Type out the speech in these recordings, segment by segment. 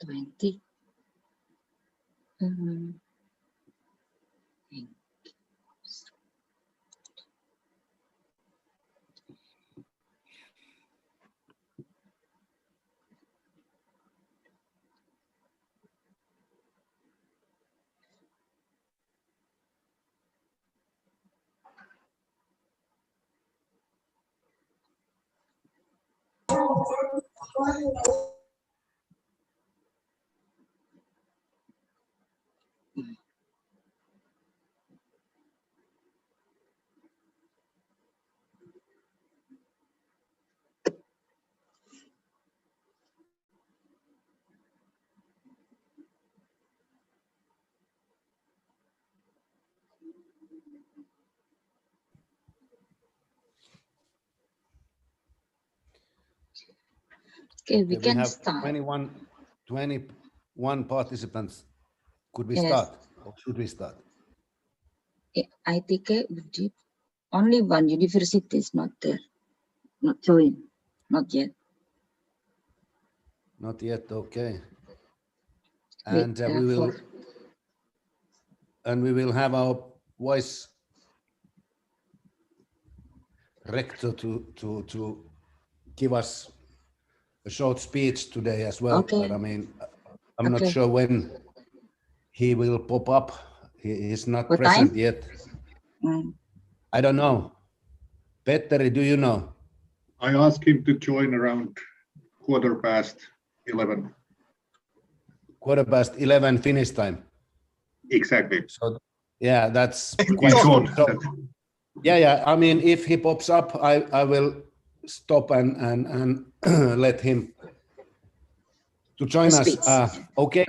20. Okay, we can have start. 21 participants. Could we Yes. start or should we start? I think only one university is not there, not join, not yet. Not yet, okay. Wait, And we will have our voice rector to give us a short speech today as well. Okay. But I mean, I'm not sure when he will pop up. He is not present yet. I don't know. Petteri, do you know? I asked him to join around 11:15. 11:15 Finnish time. Exactly. So yeah, that's quite short. Yeah. I mean, if he pops up, I will stop and let him to join us. Okay.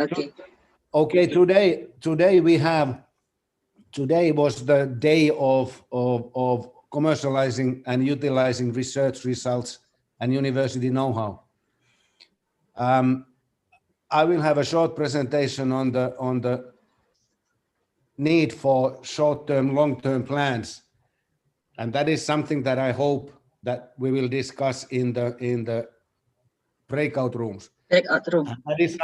Today was the day of commercializing and utilizing research results and university know-how. I will have a short presentation on the need for short-term, long-term plans, and that is something that I hope that we will discuss in the breakout rooms. That is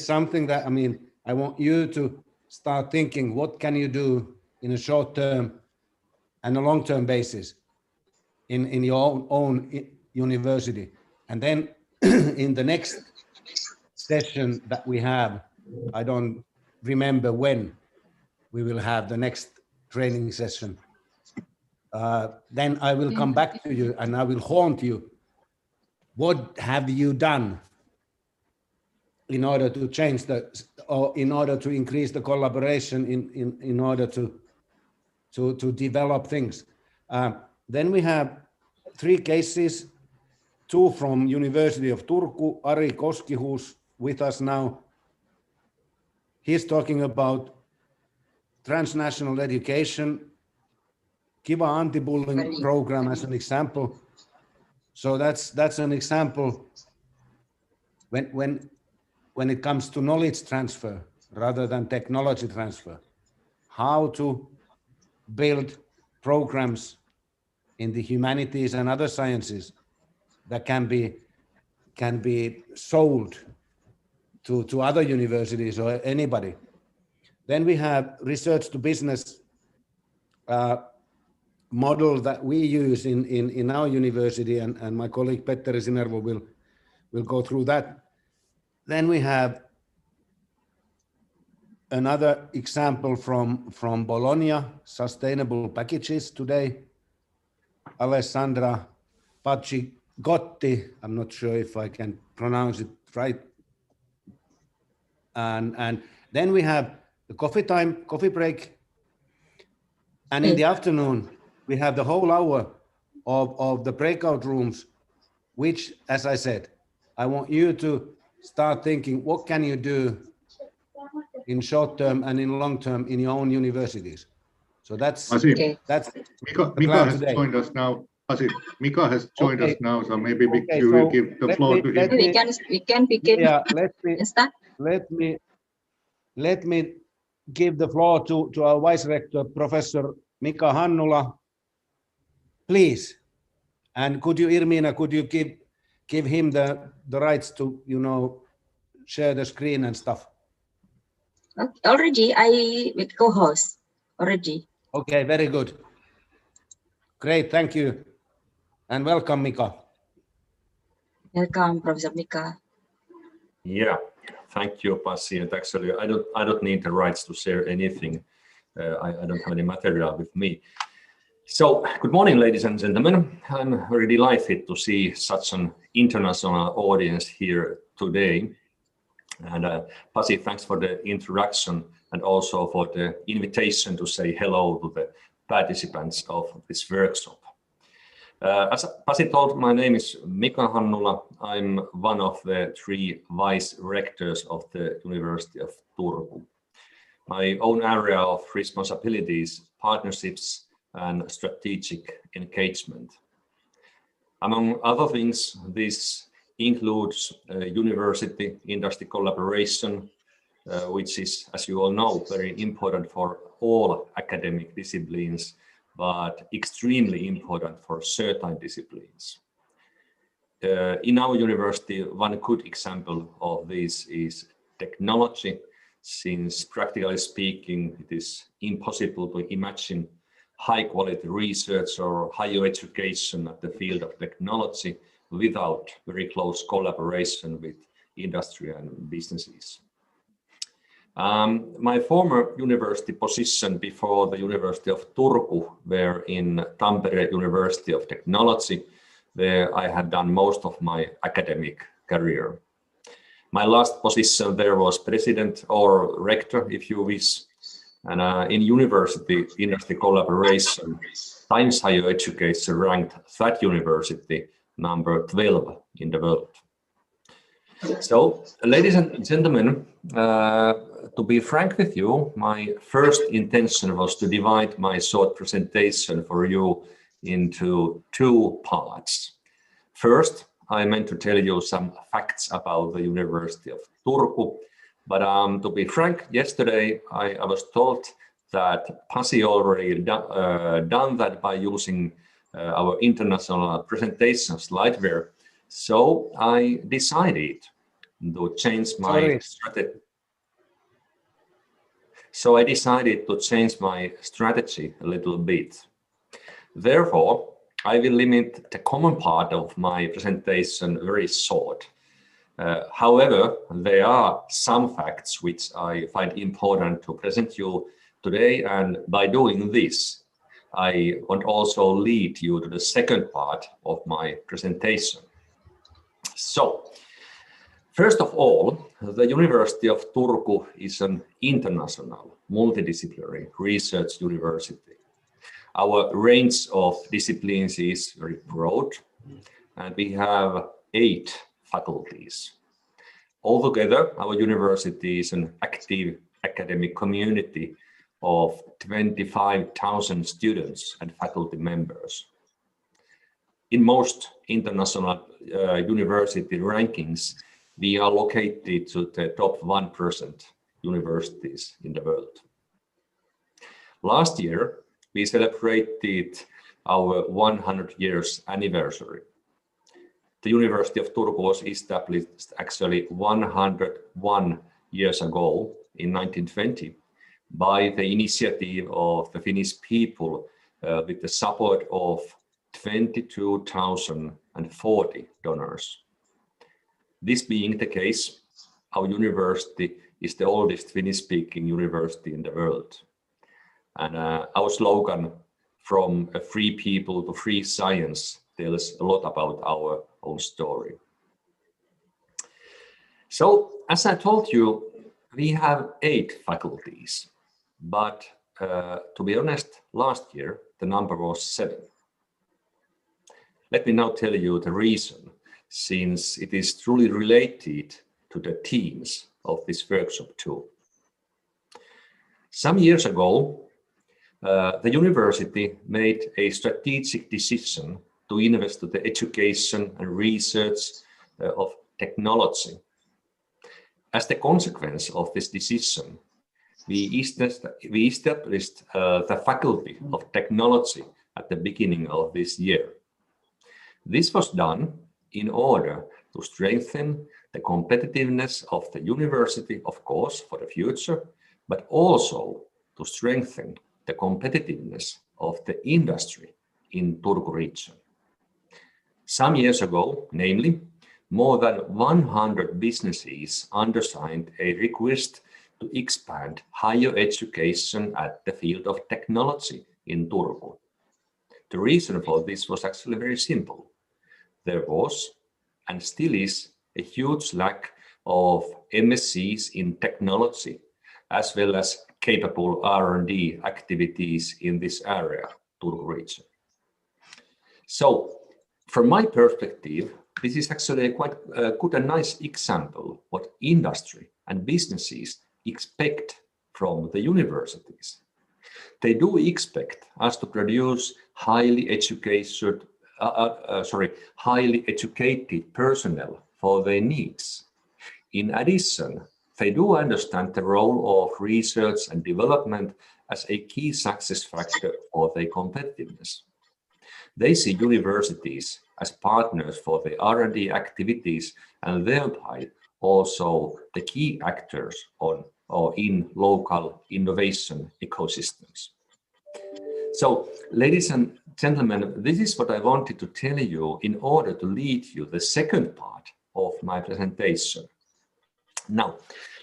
something that I mean, I want you to start thinking, what can you do in a short-term and a long-term basis in your own university, and then in the next session that we have, I don't remember when we will have the next training session. Then I will come back to you and I will haunt you. What have you done in order to change or in order to increase the collaboration, in order to develop things? Then we have 3 cases, 2 from University of Turku, Ari Koski, who's with us now. He's talking about transnational education, Kiva anti-bullying program as an example. So that's an example when it comes to knowledge transfer rather than technology transfer, how to build programs in the humanities and other sciences that can be sold to other universities or anybody. Then we have research to business model that we use in our university, and my colleague Petteri Sinervo will go through that. Then we have another example from Bologna, sustainable packages today. Alessandra Paccigotti, I'm not sure if I can pronounce it right. And then we have the coffee break. And in the afternoon, we have the whole hour of the breakout rooms, which, as I said, I want you to start thinking, what can you do in short term and in long term in your own universities? So that's Mika has joined us now. Mika has joined us now, so maybe you will give the floor to him. We can begin. Yeah, let me give the floor to our Vice Rector, Professor Mika Hannula, please. And could you, Irmina, could you give him the rights to, share the screen and stuff? Okay, already I co-host already. Okay, very good. Great, thank you. And welcome, Mika. Welcome, Professor Mika. Yeah, thank you, Pasi. And actually, I don't need the rights to share anything. I don't have any material with me. So, good morning, ladies and gentlemen. I'm very delighted to see such an international audience here today. And Pasi, thanks for the introduction and also for the invitation to say hello to the participants of this workshop. As Pasi told, my name is Mika Hannula. I'm one of the 3 vice rectors of the University of Turku. My own area of responsibilities, partnerships, and strategic engagement. Among other things, this includes university-industry collaboration, which is, as you all know, very important for all academic disciplines, but extremely important for certain disciplines. In our university, one good example of this is technology, since practically speaking, it is impossible to imagine high-quality research or higher education at the field of technology without very close collaboration with industry and businesses. My former university position before the University of Turku were in Tampere University of Technology, where I had done most of my academic career. My last position there was president or rector, if you wish, and in university industry collaboration, Times Higher Education ranked that university number 12 in the world. So, ladies and gentlemen, to be frank with you, my first intention was to divide my short presentation for you into 2 parts. First, I meant to tell you some facts about the University of Turku, but to be frank, yesterday I was told that Pasi already done that by using our international presentation slideware. So I decided to change my strategy. So I decided to change my strategy a little bit. Therefore, I will limit the common part of my presentation very short. However, there are some facts which I find important to present you today, and by doing this, I want also lead you to the second part of my presentation. So, first of all, the University of Turku is an international, multidisciplinary research university. Our range of disciplines is very broad, and we have 8 faculties. Altogether, our university is an active academic community of 25,000 students and faculty members. In most international university rankings, we are located to the top 1% universities in the world. Last year, we celebrated our 100 years anniversary. The University of Turku was established actually 101 years ago in 1920 by the initiative of the Finnish people with the support of 22,040 donors. This being the case, our university is the oldest Finnish-speaking university in the world. And our slogan, from a free people to free science, tells a lot about our own story. So, as I told you, we have 8 faculties, but to be honest, last year the number was 7. Let me now tell you the reason, since it is truly related to the themes of this workshop too. Some years ago, the university made a strategic decision to invest in the education and research of technology. As the consequence of this decision, we established the Faculty of Technology at the beginning of this year. This was done in order to strengthen the competitiveness of the university, of course, for the future, but also to strengthen the competitiveness of the industry in Turku region. Some years ago, namely, more than 100 businesses undersigned a request to expand higher education at the field of technology in Turku. The reason for this was actually very simple. There was, and still is, a huge lack of MSCs in technology, as well as capable R&D activities in this area, Turku region. So, from my perspective, this is actually a quite good and nice example what industry and businesses expect from the universities. They do expect us to produce highly educated personnel for their needs. In addition, they do understand the role of research and development as a key success factor for their competitiveness. They see universities as partners for the R&D activities and thereby also the key actors on or in local innovation ecosystems. So, ladies and gentlemen, this is what I wanted to tell you in order to lead you the second part of my presentation. Now,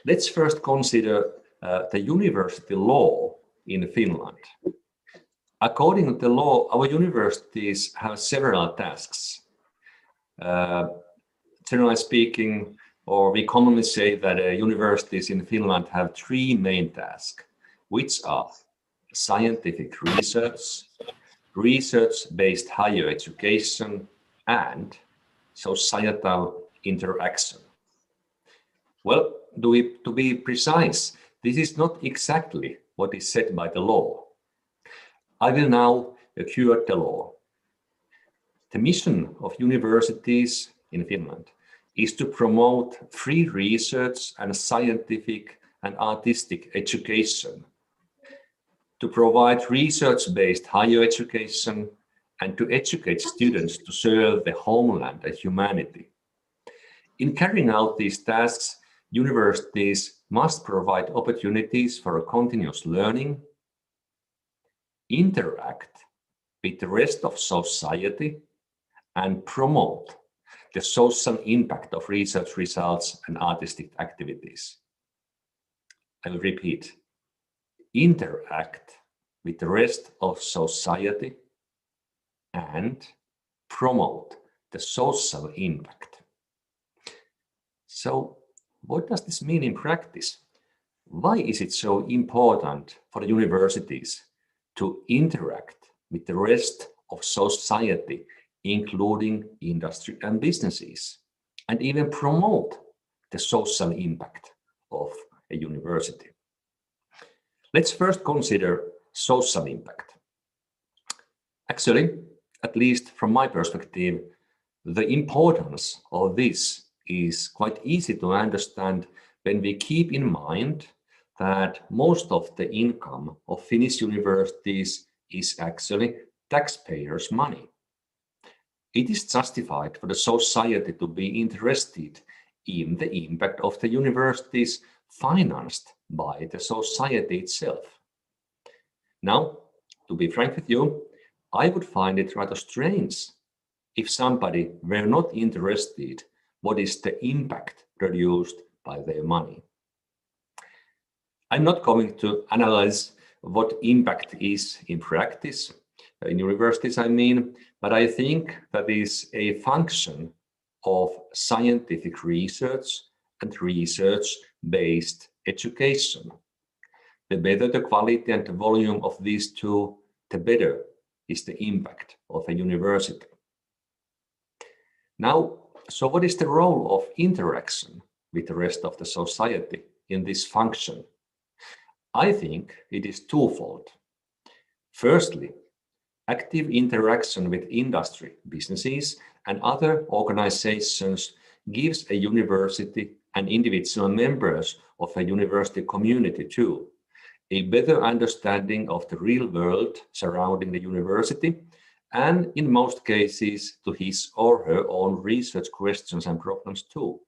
let's first consider the university law in Finland. According to the law, our universities have several tasks. Generally speaking, or we commonly say that universities in Finland have three main tasks, which are scientific research, research-based higher education, and societal interaction. Well, to be precise, this is not exactly what is said by the law. I will now quote the law. The mission of universities in Finland is to promote free research and scientific and artistic education, to provide research-based higher education, and to educate students to serve the homeland and humanity. In carrying out these tasks, universities must provide opportunities for continuous learning, interact with the rest of society, and promote the social impact of research results and artistic activities. I will repeat, interact with the rest of society and promote the social impact. So, what does this mean in practice? Why is it so important for the universities to interact with the rest of society, including industry and businesses, and even promote the social impact of a university? Let's first consider social impact. Actually, at least from my perspective, the importance of this is quite easy to understand when we keep in mind that most of the income of Finnish universities is actually taxpayers' money. It is justified for the society to be interested in the impact of the universities financed by the society itself. Now, to be frank with you, I would find it rather strange if somebody were not interested what is the impact produced by their money. I'm not going to analyze what impact is in practice, in universities I mean, but I think that is a function of scientific research and research-based education. The better the quality and the volume of these two, the better is the impact of a university. Now, so what is the role of interaction with the rest of the society in this function? I think it is twofold. Firstly, active interaction with industry, businesses, and other organizations gives a university and individual members of a university community too a better understanding of the real world surrounding the university, and in most cases to his or her own research questions and problems too.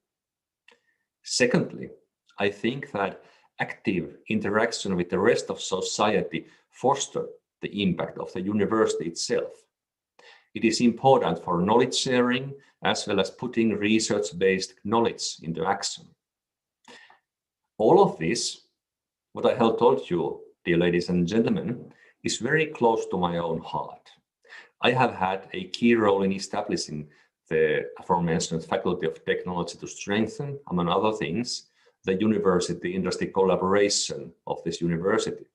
Secondly, I think that active interaction with the rest of society fosters the impact of the university itself. It is important for knowledge sharing as well as putting research-based knowledge into action. All of this, what I have told you, dear ladies and gentlemen, is very close to my own heart. I have had a key role in establishing the aforementioned Faculty of Technology to strengthen, among other things, the university-industry collaboration of this university.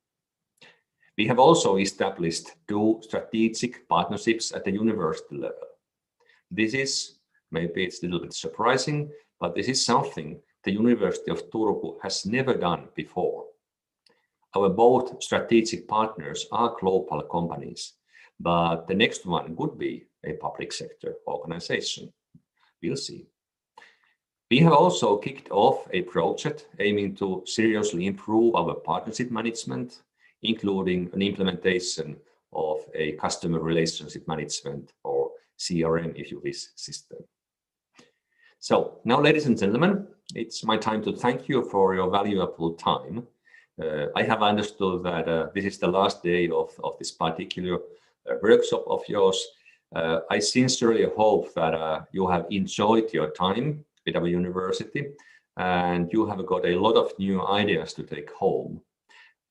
We have also established 2 strategic partnerships at the university level. This is, maybe it's a little bit surprising, but this is something the University of Turku has never done before. Our both strategic partners are global companies, but the next one could be a public sector organization. We'll see. We have also kicked off a project aiming to seriously improve our partnership management, including an implementation of a customer relationship management, or CRM if you wish, system. So now, ladies and gentlemen, it's my time to thank you for your valuable time. I have understood that this is the last day of this particular workshop of yours. I sincerely hope that you have enjoyed your time with our university and you have got a lot of new ideas to take home.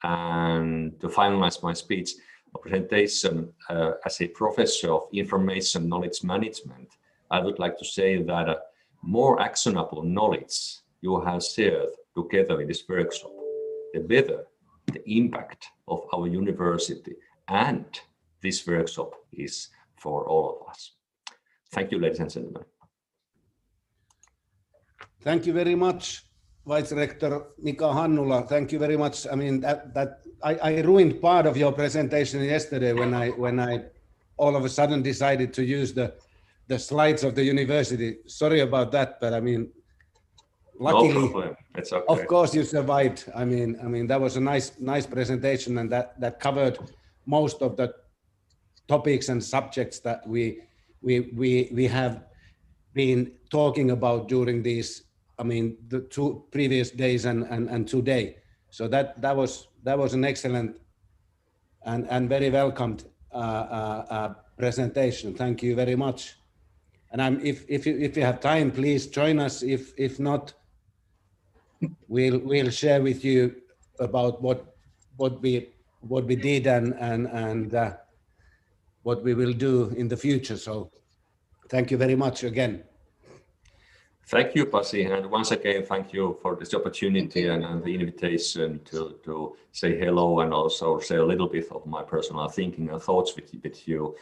And to finalize my speech or presentation as a professor of information knowledge management, I would like to say that more actionable knowledge you have shared together in this workshop, the better the impact of our university and this workshop is for all of us. Thank you, ladies and gentlemen. Thank you very much, Vice Rector Mika Hannula. Thank you very much. I mean, I ruined part of your presentation yesterday when I all of a sudden decided to use the slides of the university. Sorry about that, but I mean, luckily, no problem. It's okay. Of course, you survived. I mean, that was a nice presentation, and that covered most of the topics and subjects that we have been talking about during these, I mean, the 2 previous days and today. So that was an excellent and very welcomed presentation. Thank you very much. And if you have time, please join us. If not, we'll share with you about what we did and what we will do in the future. So thank you very much again. Thank you, Pasi, and once again, thank you for this opportunity and the invitation to say hello and also share a little bit of my personal thinking and thoughts with you.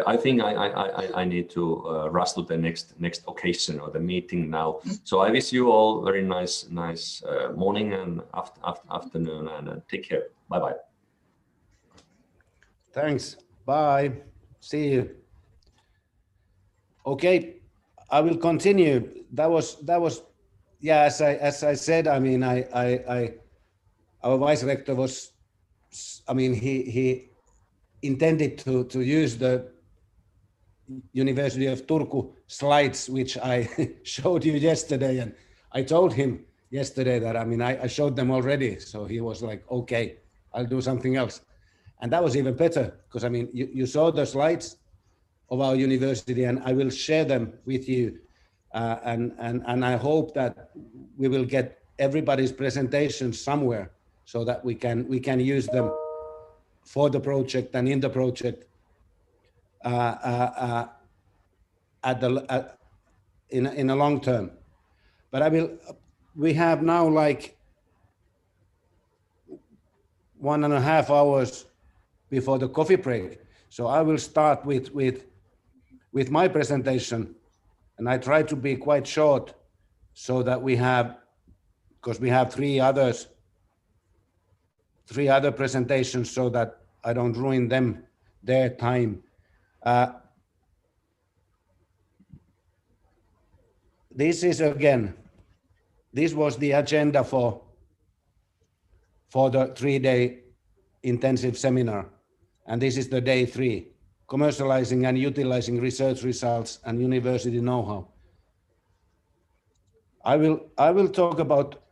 I think I need to rush to the next occasion or the meeting now. So I wish you all very nice morning and afternoon, and take care. Bye-bye. Thanks. Bye. See you. Okay. I will continue. That was, yeah. As I said, I mean, our vice rector was, I mean, he intended to use the University of Turku slides, which I showed you yesterday, and I told him yesterday that, I mean, I showed them already, so he was like, okay, I'll do something else, and that was even better because, I mean, you saw the slides of our university, and I will share them with you. And I hope that we will get everybody's presentations somewhere so that we can use them for the project and in the project in a long term. But we have now like 1.5 hours before the coffee break. So I will start with my presentation, and I try to be quite short so that because we have three other presentations, so that I don't ruin their time. This was the agenda for the 3-day intensive seminar, and this is the day 3. Commercializing and utilizing research results and university know-how. I will talk about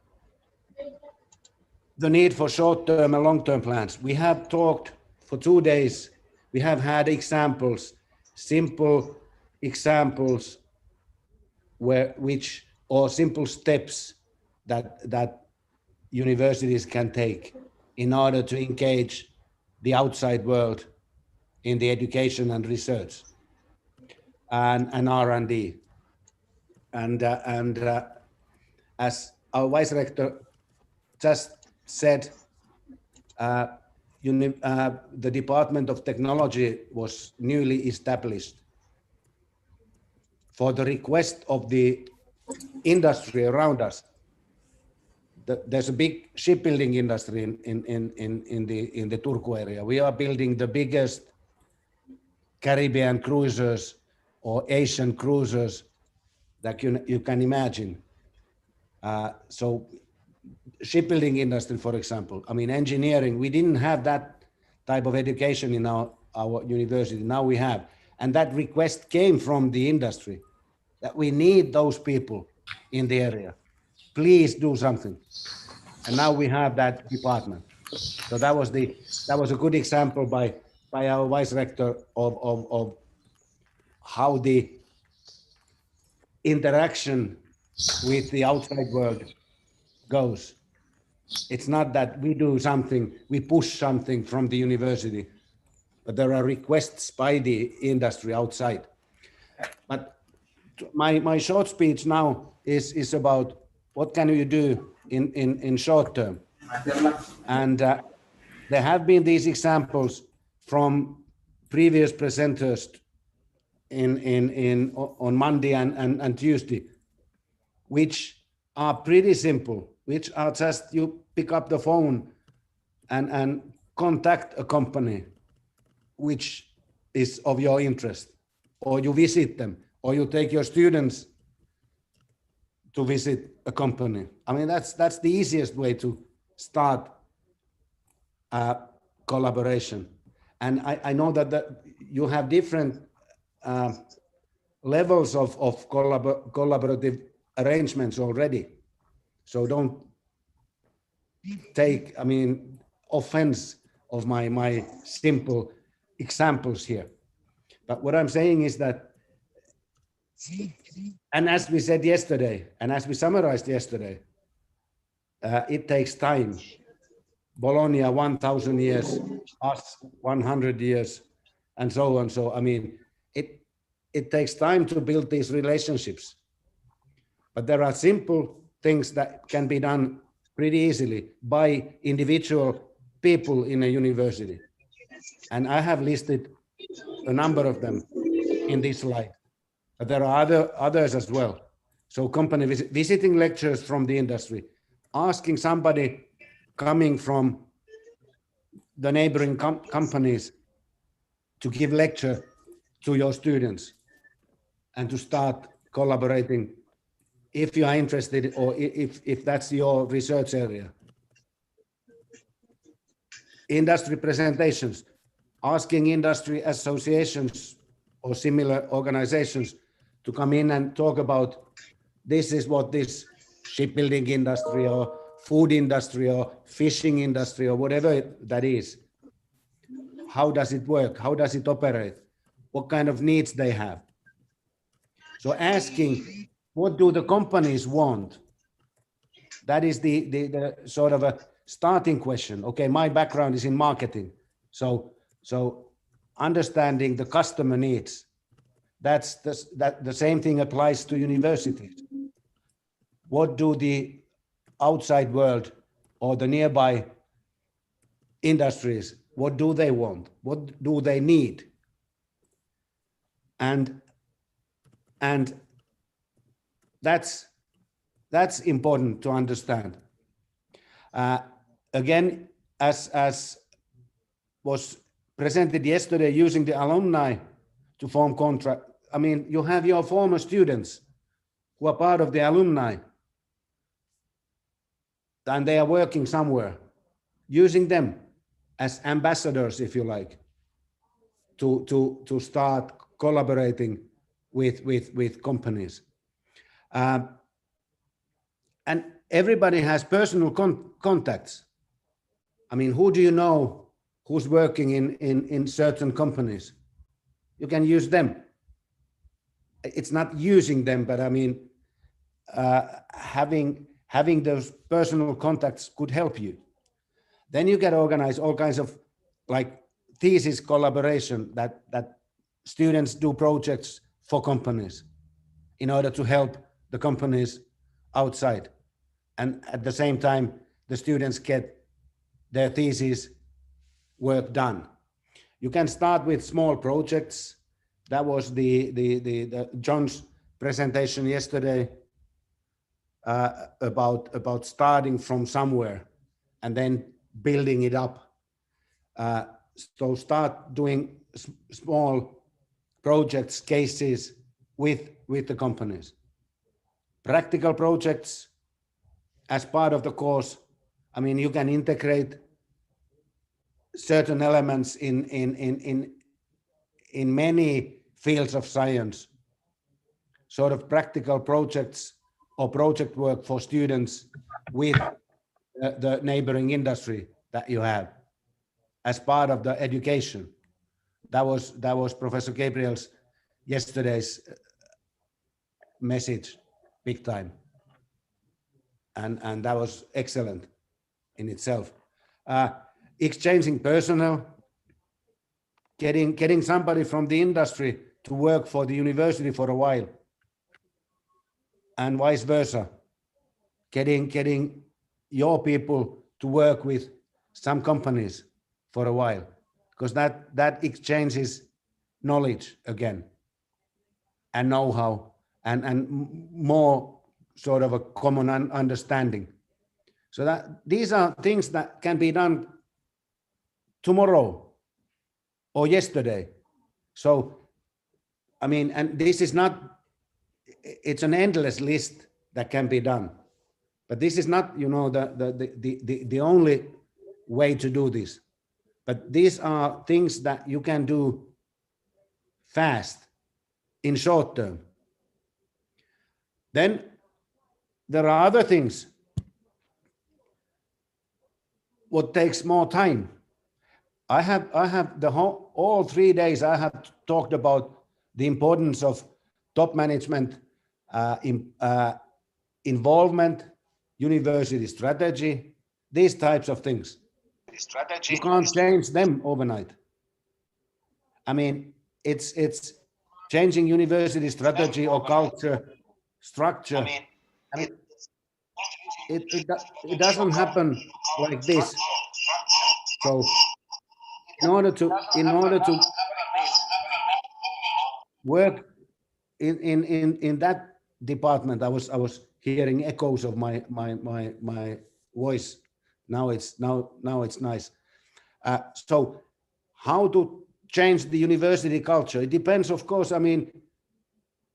the need for short-term and long-term plans. We have talked for 2 days. We have had examples, simple examples or simple steps that universities can take in order to engage the outside world in the education and research and R&D. And as our vice rector just said, the Department of Technology was newly established for the request of the industry around us. There's a big shipbuilding industry in the Turku area. We are building the biggest Caribbean cruisers or Asian cruisers that you can imagine. So shipbuilding industry, for example, I mean, engineering, we didn't have that type of education in our university. Now we have. And that request came from the industry that we need those people in the area. Please do something. And now we have that department. So that was a good example by our vice rector of how the interaction with the outside world goes. It's not that we do something, we push something from the university, but there are requests by the industry outside. But my short speech now is about what can you do in short term. And there have been these examples from previous presenters on Monday and Tuesday, which are pretty simple, which are just you pick up the phone and contact a company which is of your interest, or you visit them, or you take your students to visit a company. I mean, that's the easiest way to start collaboration. And I know that you have different levels of collaborative arrangements already. So don't take, offense of my simple examples here. But what I'm saying is that, and as we said yesterday, and as we summarized yesterday, it takes time. Bologna 1,000 years, us 100 years, and so on. So, I mean, it takes time to build these relationships. But there are simple things that can be done pretty easily by individual people in a university. And I have listed a number of them in this slide. But there are others as well. So company visiting lectures from the industry, asking somebody coming from the neighboring companies to give lecture to your students and to start collaborating if you are interested or if that's your research area. Industry presentations, asking industry associations or similar organizations to come in and talk about this is what this shipbuilding industry or food industry or fishing industry or whatever that is. How does it work? How does it operate? What kind of needs they have? So asking, what do the companies want? That is the sort of a starting question. Okay, my background is in marketing. So understanding the customer needs. That's the same thing applies to universities. What do the outside world or the nearby industries, what do they want? What do they need? And that's important to understand. Again, as was presented yesterday, using the alumni to form contract. I mean, you have your former students who are part of the alumni, and they are working somewhere, using them as ambassadors, if you like, to start collaborating with companies. and everybody has personal contacts. I mean, who do you know who's working in certain companies? You can use them. It's not using them, but I mean, having those personal contacts could help you. Then you can organize all kinds of like thesis collaboration that students do projects for companies in order to help the companies outside. And at the same time, the students get their thesis work done. You can start with small projects. That was the John's presentation yesterday about starting from somewhere and then building it up. So start doing small projects, cases with the companies. Practical projects as part of the course. I mean, you can integrate certain elements in many fields of science, sort of practical projects or project work for students with the neighboring industry that you have as part of the education. That was Professor Gabriel's yesterday's message, big time, and that was excellent in itself. Exchanging personnel, getting somebody from the industry to work for the university for a while, and vice versa, getting your people to work with some companies for a while, because that exchanges knowledge again and know-how and more sort of a common understanding. So that these are things that can be done tomorrow or yesterday. So, I mean, and this is not, it's an endless list that can be done, but this is not, you know, the only way to do this. But these are things that you can do fast in short term. Then there are other things what takes more time. I have the whole, all 3 days I have talked about the importance of top management involvement, university strategy, these types of things. You can't change them overnight. I mean, it's changing university strategy or culture, structure. I mean, it doesn't happen like this. So in order to work in that department, I was hearing echoes of my voice. Now it's nice. So how to change the university culture? It depends, of course. I mean,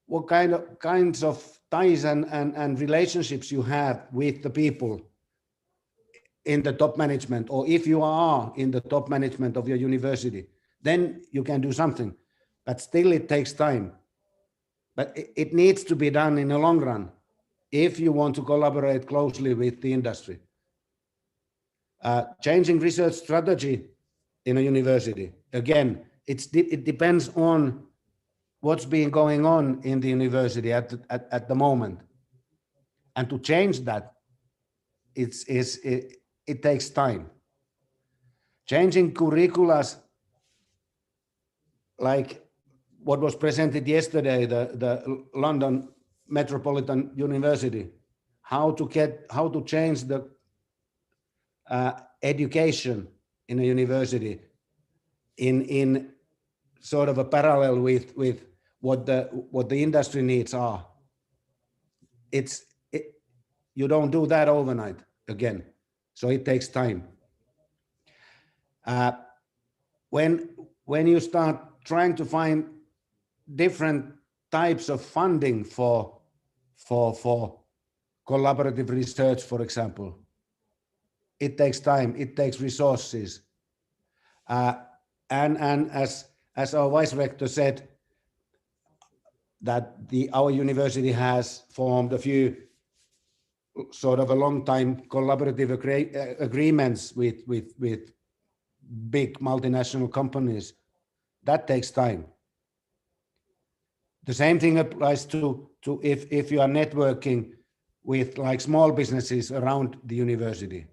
what kinds of ties and relationships you have with the people in the top management, or if you are in the top management of your university, then you can do something. But still, it takes time. But it needs to be done in the long run if you want to collaborate closely with the industry. Changing research strategy in a university. Again, it depends on what's been going on in the university at the moment. And to change that, it takes time. Changing curriculums, like what was presented yesterday, the London Metropolitan University, how to change the education in a university in sort of a parallel with what the industry needs are. You don't do that overnight again, so it takes time. When you start trying to find different types of funding for collaborative research, for example, it takes time, it takes resources. And as our vice rector said, that our university has formed a few sort of a long time collaborative agreements with big multinational companies. That takes time. The same thing applies to if you are networking with like small businesses around the university.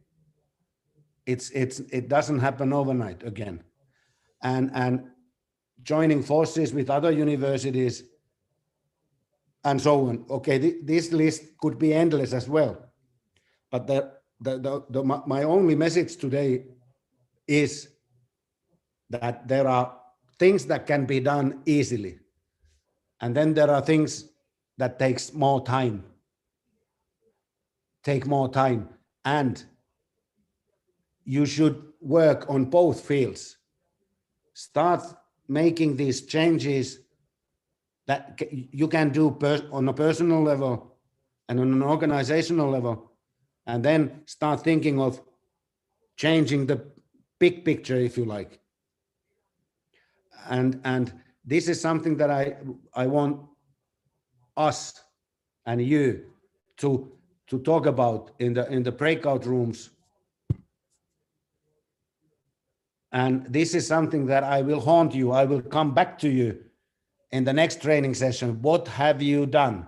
It doesn't happen overnight again. And joining forces with other universities and so on. Okay, this list could be endless as well. But my only message today is that there are things that can be done easily. And then there are things that take more time. And you should work on both fields. Start making these changes that you can do on a personal level and on an organizational level, and then start thinking of changing the big picture, if you like. And this is something that I want us and you to talk about in the breakout rooms. And this is something that I will haunt you. I will come back to you in the next training session. What have you done?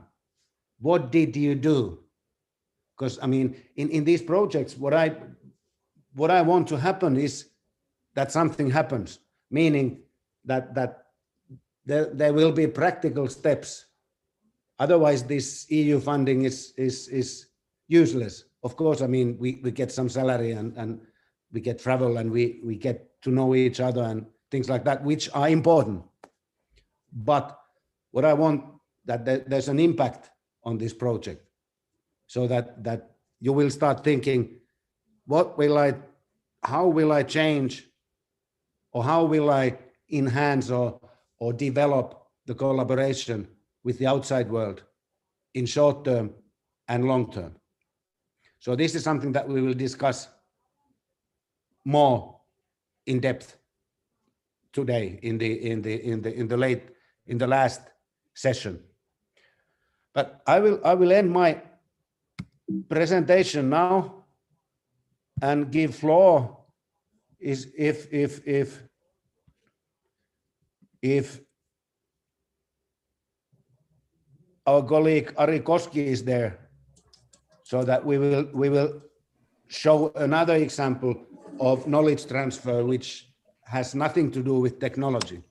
What did you do? Because I mean, in these projects, what I want to happen is that something happens, meaning that there will be practical steps. Otherwise, this EU funding is useless. Of course, I mean, we get some salary and we get travel and we get to know each other and things like that, which are important. But what I want, that there's an impact on this project, so that you will start thinking, how will I change, or how will I enhance or develop the collaboration with the outside world in short term and long term. So this is something that we will discuss more in depth today in the last session. But I will end my presentation now and give floor is if our colleague Ari Koski is there, so that we will show another example of knowledge transfer which has nothing to do with technology.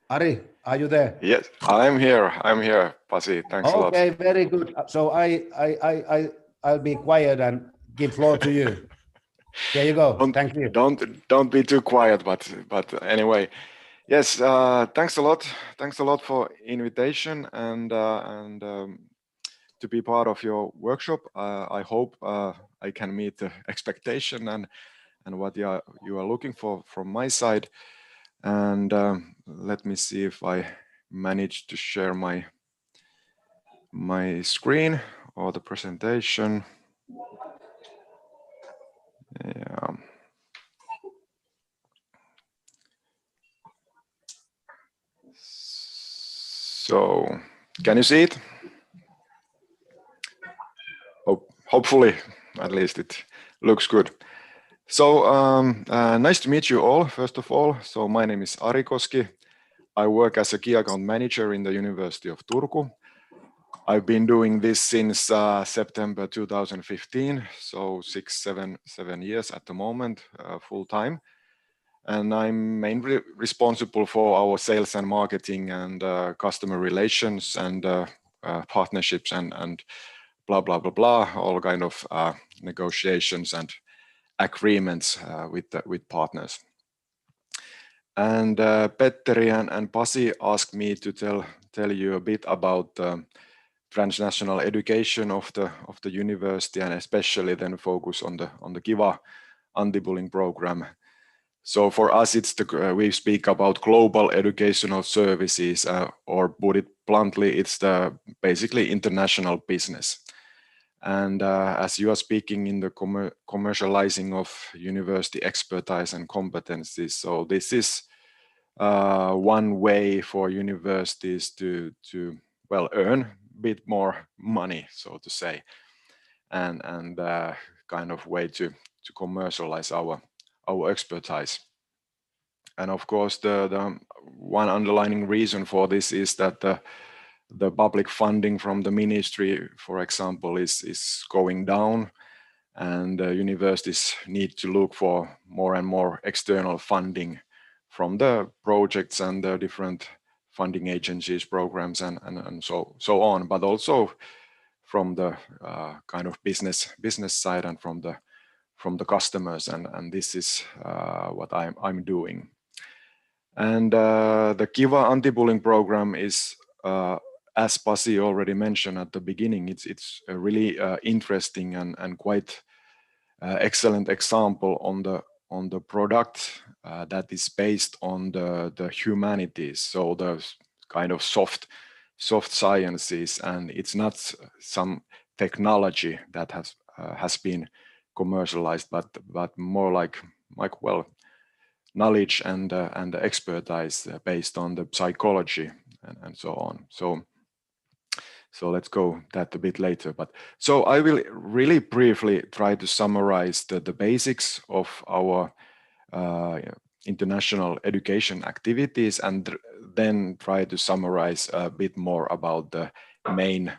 Ari, are you there? Yes, I'm here, Pasi. Thanks a lot. Okay, very good. So I'll be quiet and give floor to you. Here you go. Thank you. Don't be too quiet, but anyway, yes. Thanks a lot. Thanks a lot for invitation and to be part of your workshop. I hope I can meet the expectation and what you are looking for from my side. And let me see if I manage to share my screen or the presentation. Yeah. So, can you see it? Hopefully, at least it looks good. So, nice to meet you all, first of all. So, my name is Ari Koski. I work as a key account manager in the University of Turku. I've been doing this since September 2015, so 7 years at the moment, full time. And I'm mainly responsible for our sales and marketing and customer relations and partnerships and blah, blah, blah, blah, all kind of negotiations and agreements with partners. And Petteri and Pasi asked me to tell you a bit about transnational education of the university, and especially then focus on the Kiva anti-bullying program. So for us, it's we speak about global educational services, or put it bluntly, it's the basically international business. And as you are speaking in the commercializing of university expertise and competencies, so this is one way for universities to well earn a bit more money, so to say. and kind of way to commercialize our expertise. And of course, the one underlying reason for this is that the public funding from the ministry, for example, is going down, and universities need to look for more and more external funding from the projects and the different funding agencies, programs, and so on, but also from the kind of business side and from the customers, and this is what I'm doing. And the Kiva anti-bullying program is, as Pasi already mentioned at the beginning, it's a really interesting and quite excellent example on the product that is based on the humanities, so the kind of soft sciences, and it's not some technology that has been commercialized, but more like well, knowledge and expertise based on the psychology and so on. So let's go that a bit later. But so I will really briefly try to summarize the basics of our international education activities, and then try to summarize a bit more about the main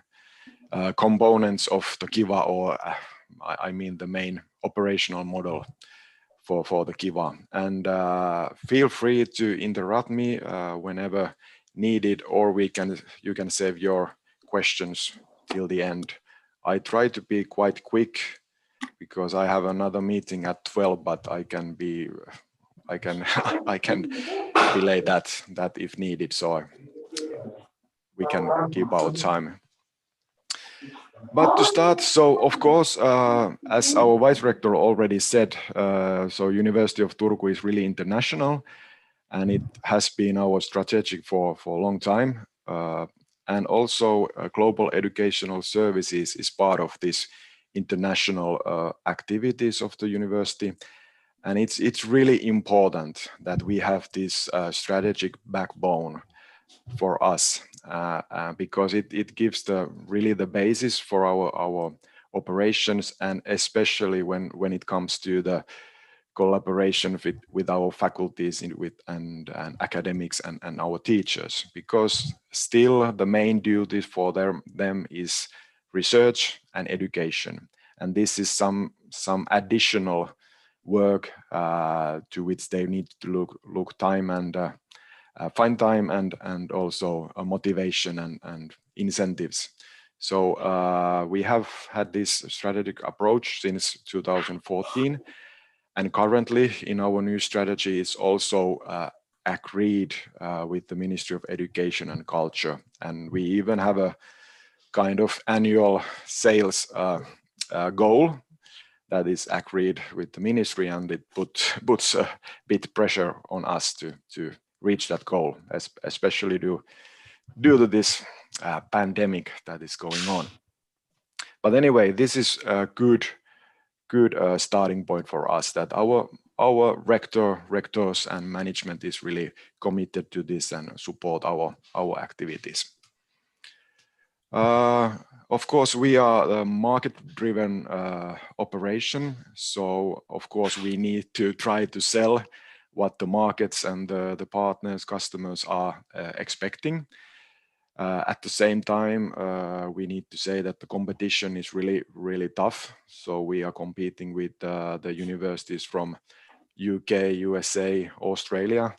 components of the Kiva, or I mean the main operational model for the Kiva. And feel free to interrupt me whenever needed, or you can save your questions till the end. I try to be quite quick because I have another meeting at 12, but I can I can delay that if needed, so we can keep our time. But to start, so of course, as our vice rector already said, so University of Turku is really international, and it has been our strategy for a long time. And also global educational services is part of this international activities of the university. And it's really important that we have this strategic backbone for us, because it gives really the basis for our operations, and especially when it comes to the collaboration with our faculties and academics and our teachers, because still the main duty for them is research and education, and this is some additional work to which they need to look time and find time and also motivation and incentives. So we have had this strategic approach since 2014, and currently in our new strategy is also agreed with the Ministry of Education and Culture, and we even have a kind of annual sales goal that is agreed with the ministry, and it puts a bit pressure on us to reach that goal, especially due to this pandemic that is going on. But anyway, this is a good starting point for us, that our rectors and management is really committed to this and support our activities. Of course, we are a market-driven operation, so of course we need to try to sell what the markets and the partners, customers are expecting. At the same time, we need to say that the competition is really tough. So we are competing with the universities from UK, USA, Australia,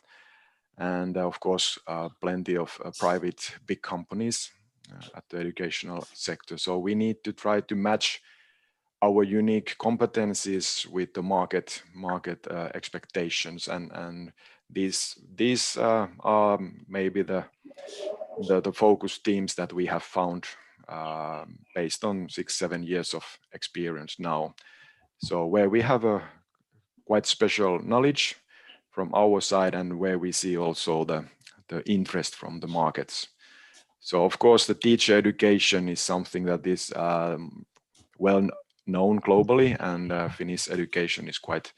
and of course, plenty of private big companies at the educational sector. So we need to try to match our unique competencies with the market expectations, and these are maybe the focus themes that we have found based on 6-7 years of experience now. So where we have a quite special knowledge from our side, and where we see also the interest from the markets. So of course the teacher education is something that is well known globally, and Finnish education is quite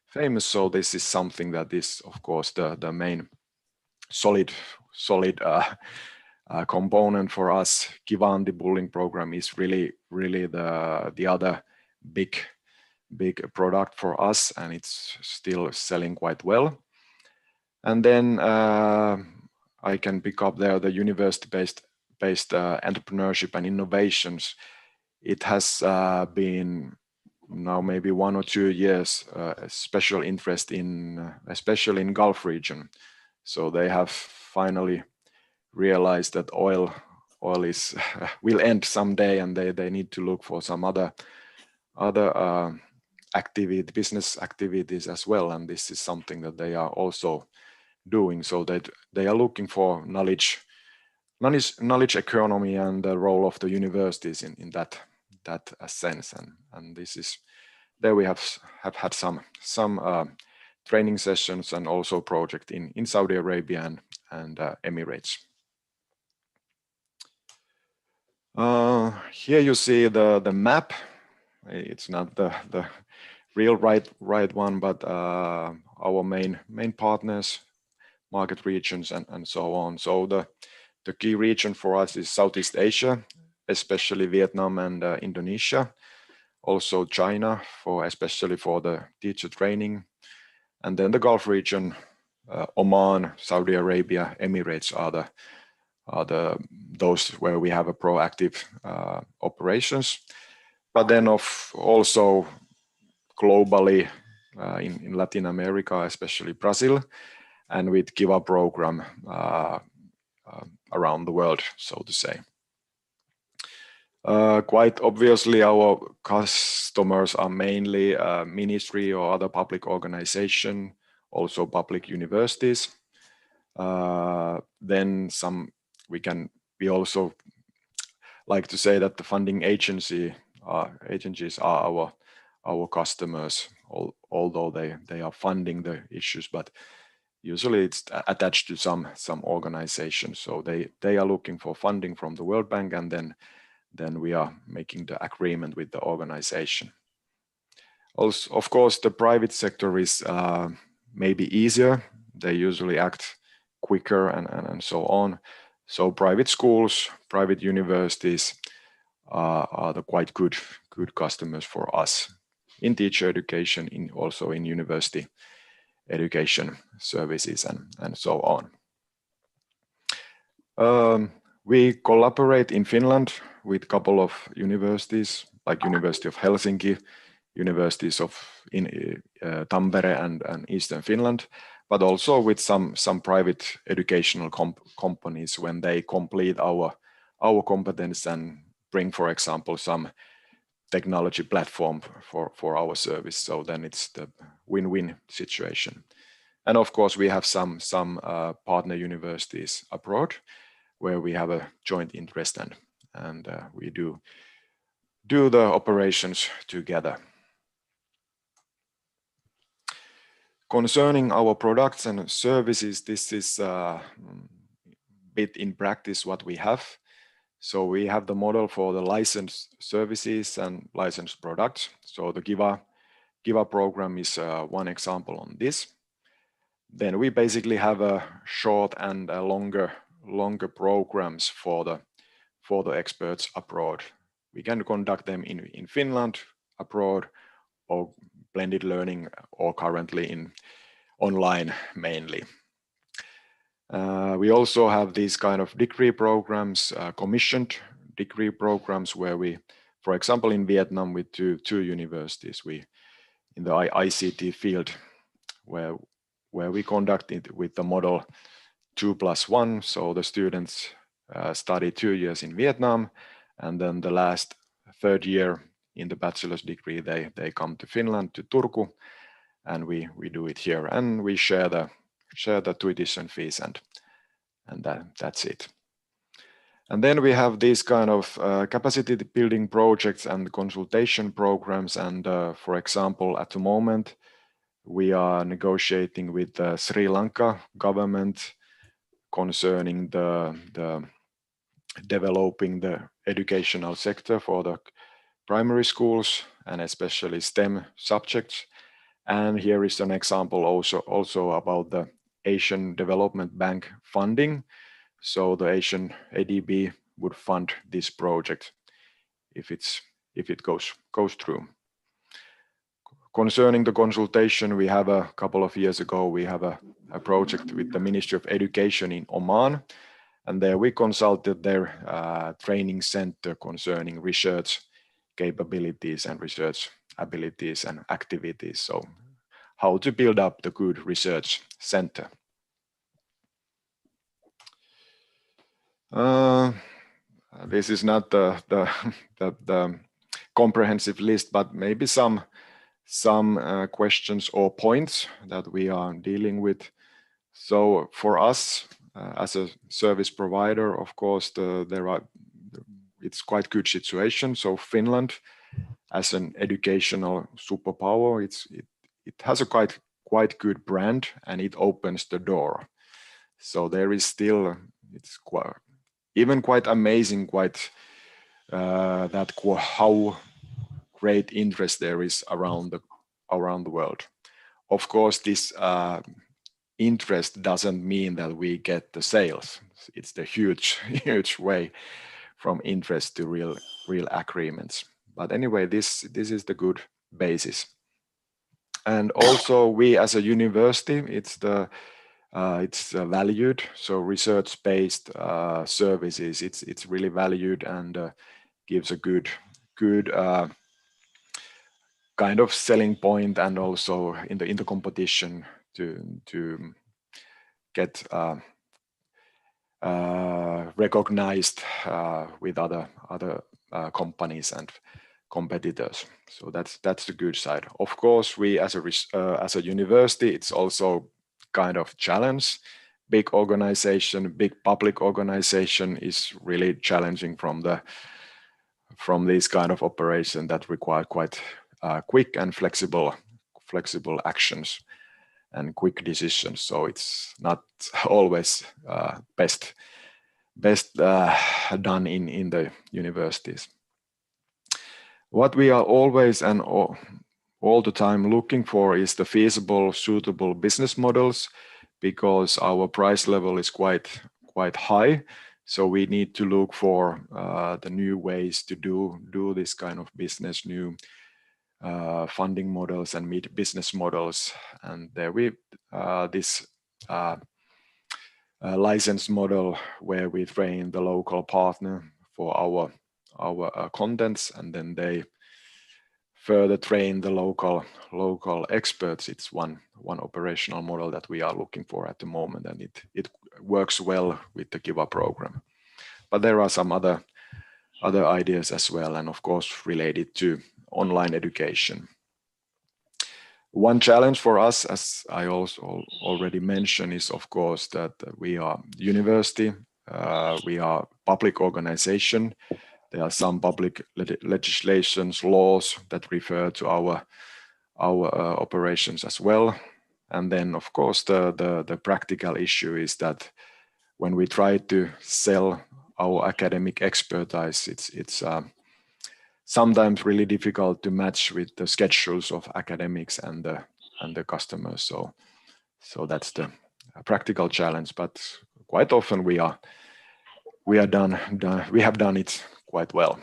famous. So this is something that is of course the main solid component for us. Kivan, the bullying program, is really the other big product for us, and it's still selling quite well. And then I can pick up there the university-based entrepreneurship and innovations. It has been now maybe 1 or 2 years a special interest in especially in Gulf region. So they have finally realized that oil is will end someday, and they need to look for some other business activities as well, and this is something that they are also doing, so that they are looking for knowledge economy and the role of the universities in that sense, and this is there we have had some training sessions and also project in Saudi Arabia and Emirates. Here you see the map. It's not the real right one, but our main partners, market regions, and so on. So the key region for us is Southeast Asia, especially Vietnam and Indonesia, also China, especially for the teacher training, and then the Gulf region, Oman, Saudi Arabia, Emirates are those where we have a proactive operations, but then also globally in Latin America, especially Brazil, and with Kiva program around the world, so to say. Quite obviously, our customers are mainly ministry or other public organization, also public universities. Then we also like to say that the funding agencies are our customers, although they are funding the issues, but usually it's attached to some organization. So they are looking for funding from the World Bank, and then we are making the agreement with the organization. Also, of course, the private sector is maybe easier. They usually act quicker and so on. So private schools, private universities are the quite good customers for us in teacher education, also in university education services and so on. We collaborate in Finland with a couple of universities, like University of Helsinki, universities in Tampere and Eastern Finland, but also with some private educational companies when they complete our competence and bring, for example, some technology platform for our service. So then it's the win-win situation. And of course, we have some partner universities abroad where we have a joint interest and we do the operations together. Concerning our products and services, this is a bit in practice what we have. So we have the model for the licensed services and licensed products. So the Kiva program is one example on this. Then we basically have a short and a longer programs for the experts abroad. We can conduct them in Finland, abroad, or blended learning, or currently in online mainly. We also have these kind of degree programs, commissioned degree programs, where we, for example, in Vietnam with two universities, in the ICT field, where we conduct it with the model 2+1. So the students study 2 years in Vietnam, and then the last third year in the bachelor's degree, they come to Finland, to Turku, and we do it here, and we share the tuition fees, and that's it. And then we have these kind of capacity building projects and consultation programs, and for example, at the moment, we are negotiating with the Sri Lanka government concerning the developing the educational sector for the primary schools and especially STEM subjects. And here is an example also about the Asian Development Bank funding. So the Asian ADB would fund this project if it goes through. Concerning the consultation, we have a couple of years ago, we have a project with the Ministry of Education in Oman, and there we consulted their training center concerning research capabilities and research abilities and activities. So how to build up the good research center. This is not the comprehensive list, but maybe some questions or points that we are dealing with. So for us as a service provider, of course, it's quite good situation. So Finland, as an educational superpower, it has a quite good brand, and it opens the door. So there is still, it's quite amazing, how great interest there is around the world. Of course, this interest doesn't mean that we get the sales. It's the huge way from interest to real agreements. But anyway, this is the good basis. And also, we as a university, it's valued. So research-based services, it's really valued and gives a good kind of selling point, and also in the competition to get recognized with other companies and competitors. So that's the good side. Of course, we as a university, it's also kind of challenge. Big organization, big public organization is really challenging from this kind of operation that require quite quick and flexible actions and quick decisions. So it's not always best done in the universities. What we are always and all the time looking for is the feasible, suitable business models, because our price level is quite high. So we need to look for the new ways to do this kind of business, new funding models and meet business models. And there this license model where we train the local partner for our contents, and then they further train the local experts. It's one operational model that we are looking for at the moment, and it works well with the Kiva program. But there are some other ideas as well, and of course related to online education. One challenge for us, as I also already mentioned, is of course that we are university, we are public organization. There are some public legislations, laws that refer to our operations as well. And then of course the practical issue is that when we try to sell our academic expertise, it's sometimes really difficult to match with the schedules of academics and the customers. So that's the practical challenge. But quite often we have done it quite well.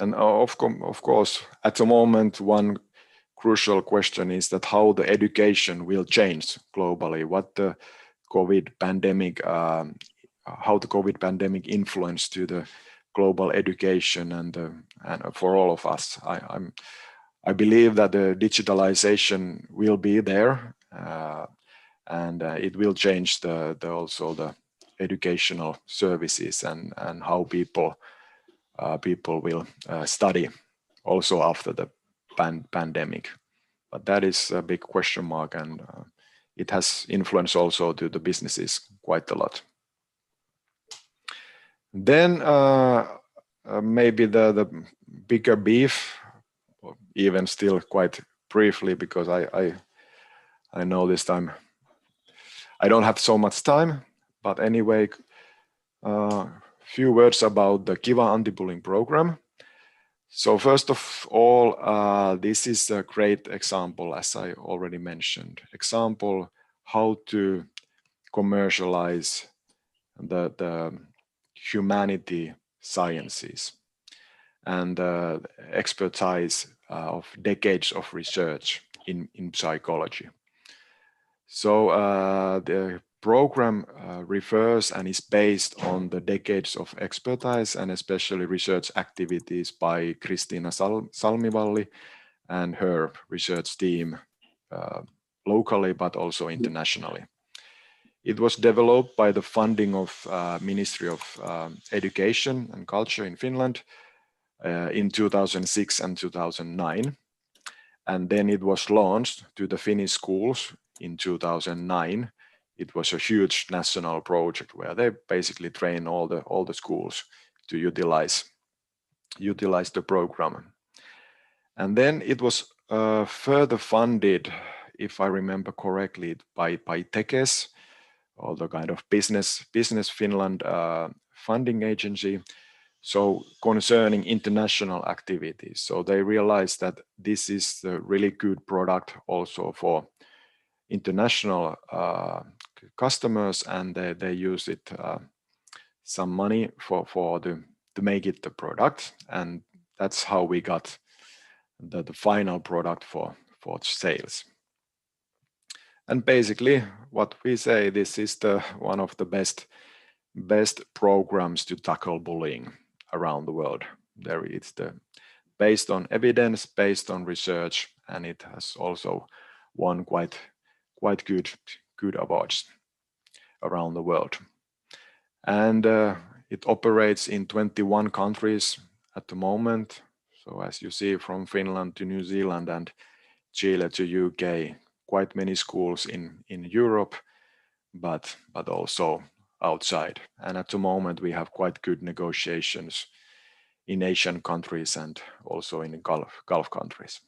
And of course, at the moment, one crucial question is that how the education will change globally. What the COVID pandemic, how the COVID pandemic influenced to the global education and for all of us. I believe that the digitalization will be there, and it will change also the educational services and how people will study also after the pandemic. But that is a big question mark, and it has influence also to the businesses quite a lot. Then maybe the bigger beef, even still quite briefly, because I know this time I don't have so much time, but anyway, few words about the Kiva anti-bullying program. So first of all, this is a great example, as I already mentioned, example how to commercialize the humanity sciences and expertise of decades of research in psychology. So the program refers and is based on the decades of expertise and especially research activities by Kristiina Salmivalli and her research team locally, but also internationally. It was developed by the funding of Ministry of Education and Culture in Finland in 2006 and 2009. And then it was launched to the Finnish schools in 2009. It was a huge national project where they basically train all the schools to utilize the program. And then it was further funded, if I remember correctly, by Tekes, or the kind of Business Finland funding agency. So concerning international activities, so they realized that this is a really good product also for international customers, and they use it some money to make it the product, and that's how we got the final product for sales. And basically, what we say, this is one of the best programs to tackle bullying around the world. It's based on evidence, based on research, and it has also won quite good awards around the world. And it operates in 21 countries at the moment. So as you see, from Finland to New Zealand and Chile to UK, quite many schools in Europe, but also outside. And at the moment, we have quite good negotiations in Asian countries and also in Gulf countries.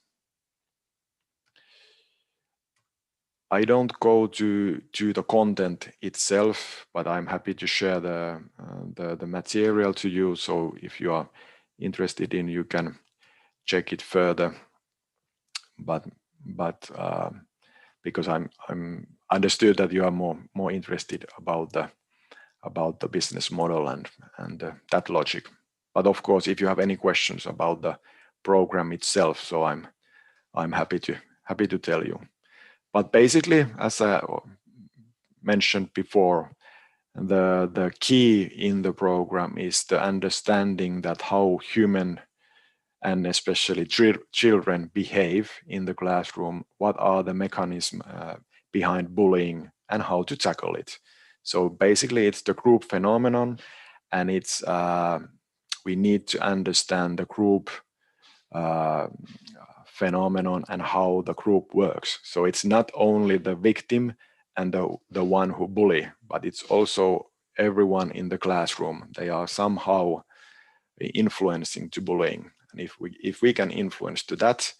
I don't go to the content itself, but I'm happy to share the material to you. So if you are interested in, you can check it further. But because I'm understood that you are more interested about the business model and that logic. But of course, if you have any questions about the program itself, so I'm happy to tell you. But basically, as I mentioned before, the key in the program is the understanding that how human and especially children behave in the classroom, what are the mechanisms behind bullying and how to tackle it. So basically it's the group phenomenon, and it's we need to understand the group phenomenon and how the group works. So it's not only the victim and the one who bully, but it's also everyone in the classroom. They are somehow influencing to bullying. And if we can influence to that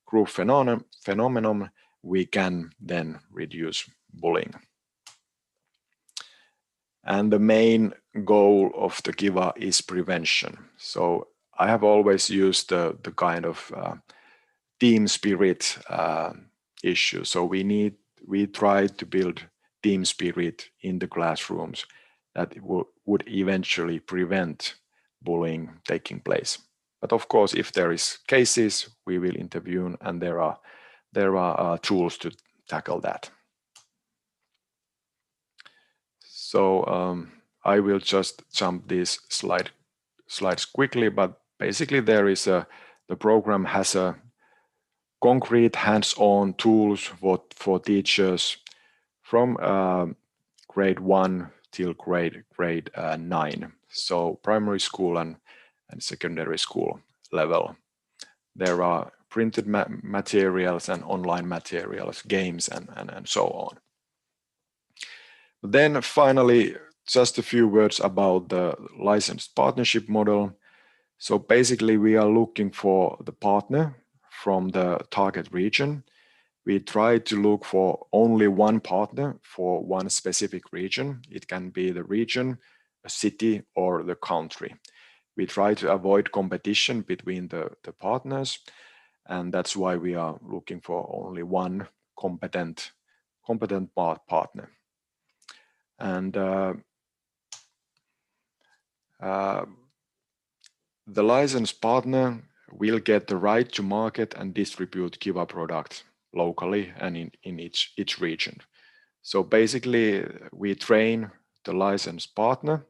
group phenomenon, we can then reduce bullying. And the main goal of the Kiva is prevention. So I have always used the kind of team spirit issue. So we try to build team spirit in the classrooms that would eventually prevent bullying taking place. But of course, if there is cases, we will intervene, and there are tools to tackle that. So I will just jump these slides quickly, but basically there is the program has a concrete hands-on tools for teachers from grade 1 till grade 9. So primary school and secondary school level. There are printed materials and online materials, games, and so on. Then finally, just a few words about the licensed partnership model. So basically, we are looking for the partner from the target region. We try to look for only one partner for one specific region. It can be the region, a city, or the country. We try to avoid competition between the partners, and that's why we are looking for only one competent partner. And the license partner will get the right to market and distribute Kiva products locally and in each region. So basically, we train the license partner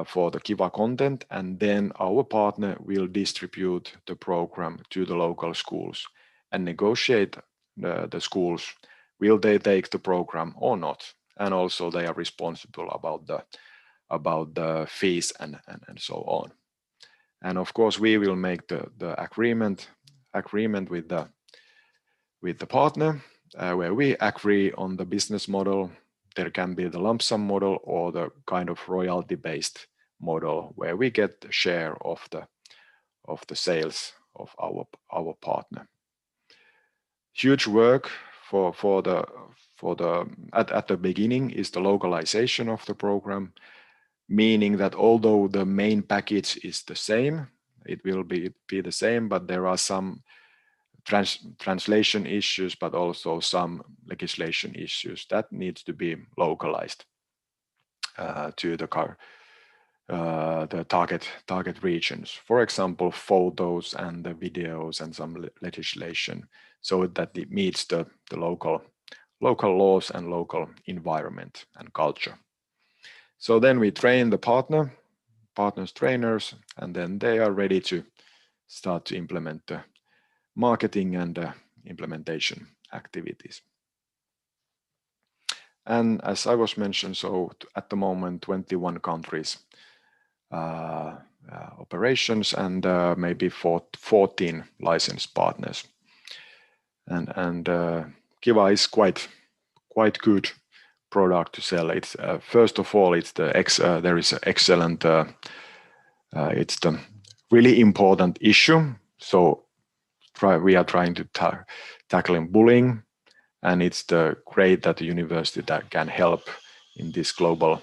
for the Kiva content, and then our partner will distribute the program to the local schools and negotiate the schools, will they take the program or not, and also they are responsible about the fees and so on. And of course, we will make the agreement with the partner where we agree on the business model. There can be the lump sum model or the kind of royalty-based model where we get the share of the sales of our partner. Huge work at the beginning is the localization of the program, meaning that although the main package is the same, it will be the same, but there are some translation issues, but also some legislation issues that needs to be localized to the target regions. For example, photos and the videos and some legislation, so that it meets the local laws and local environment and culture. So then we train the partners trainers, and then they are ready to start to implement the marketing and implementation activities. And as I was mentioned, so at the moment 21 countries operations and maybe 14 licensed partners. And Kiva is quite good product to sell. It's first of all, it's there is an excellent. It's the really important issue. So we are trying to tackling bullying, and it's great that the university that can help in this global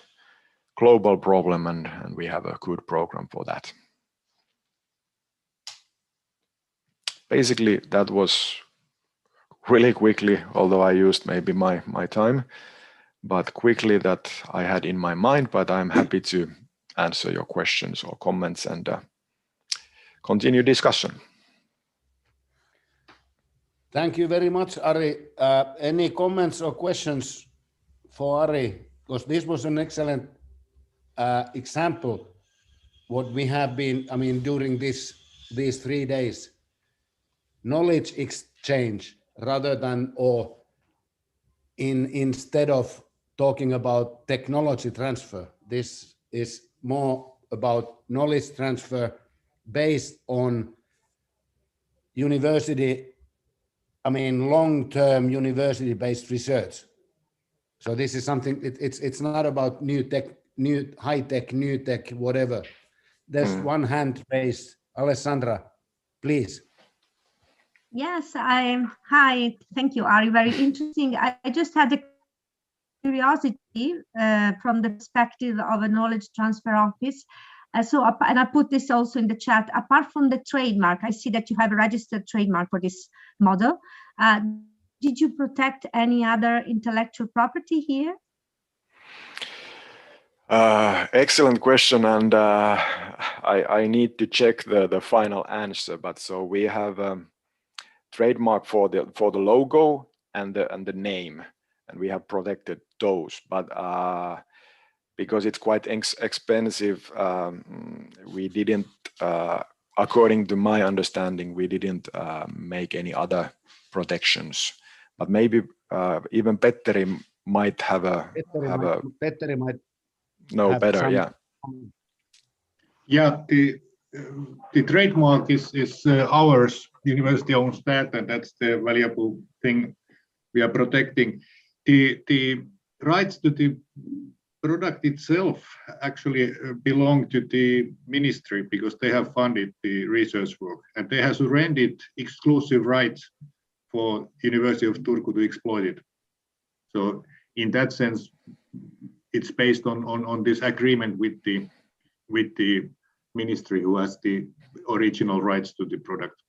problem, and we have a good program for that. Basically, that was really quickly, although I used maybe my time, but quickly that I had in my mind, but I'm happy to answer your questions or comments and continue discussion. Thank you very much, Ari. Any comments or questions for Ari? Because this was an excellent example what we have been, during these 3 days. Knowledge exchange rather than instead of talking about technology transfer. This is more about knowledge transfer based on university, long-term university-based research. So this is something, it's not about new tech, new high-tech, new tech, whatever. There's one hand raised. Alessandra, please. Yes, hi, thank you, Ari. Very interesting. I just had a curiosity from the perspective of a knowledge transfer office. And I put this also in the chat. Apart from the trademark, I see that you have a registered trademark for this model. Did you protect any other intellectual property here? Excellent question, and I need to check the final answer. But so we have trademark for the logo and the name, and we have protected those. But because it's quite expensive, we didn't. According to my understanding, we didn't make any other protections. But maybe even Petteri might have a. Petteri might. No, better, yeah. Yeah, the trademark is ours. University owns that, and that's the valuable thing we are protecting. The rights to the product itself actually belong to the ministry because they have funded the research work, and they have surrendered exclusive rights for University of Turku to exploit it. So in that sense, it's based on this agreement with the ministry who has the original rights to the product.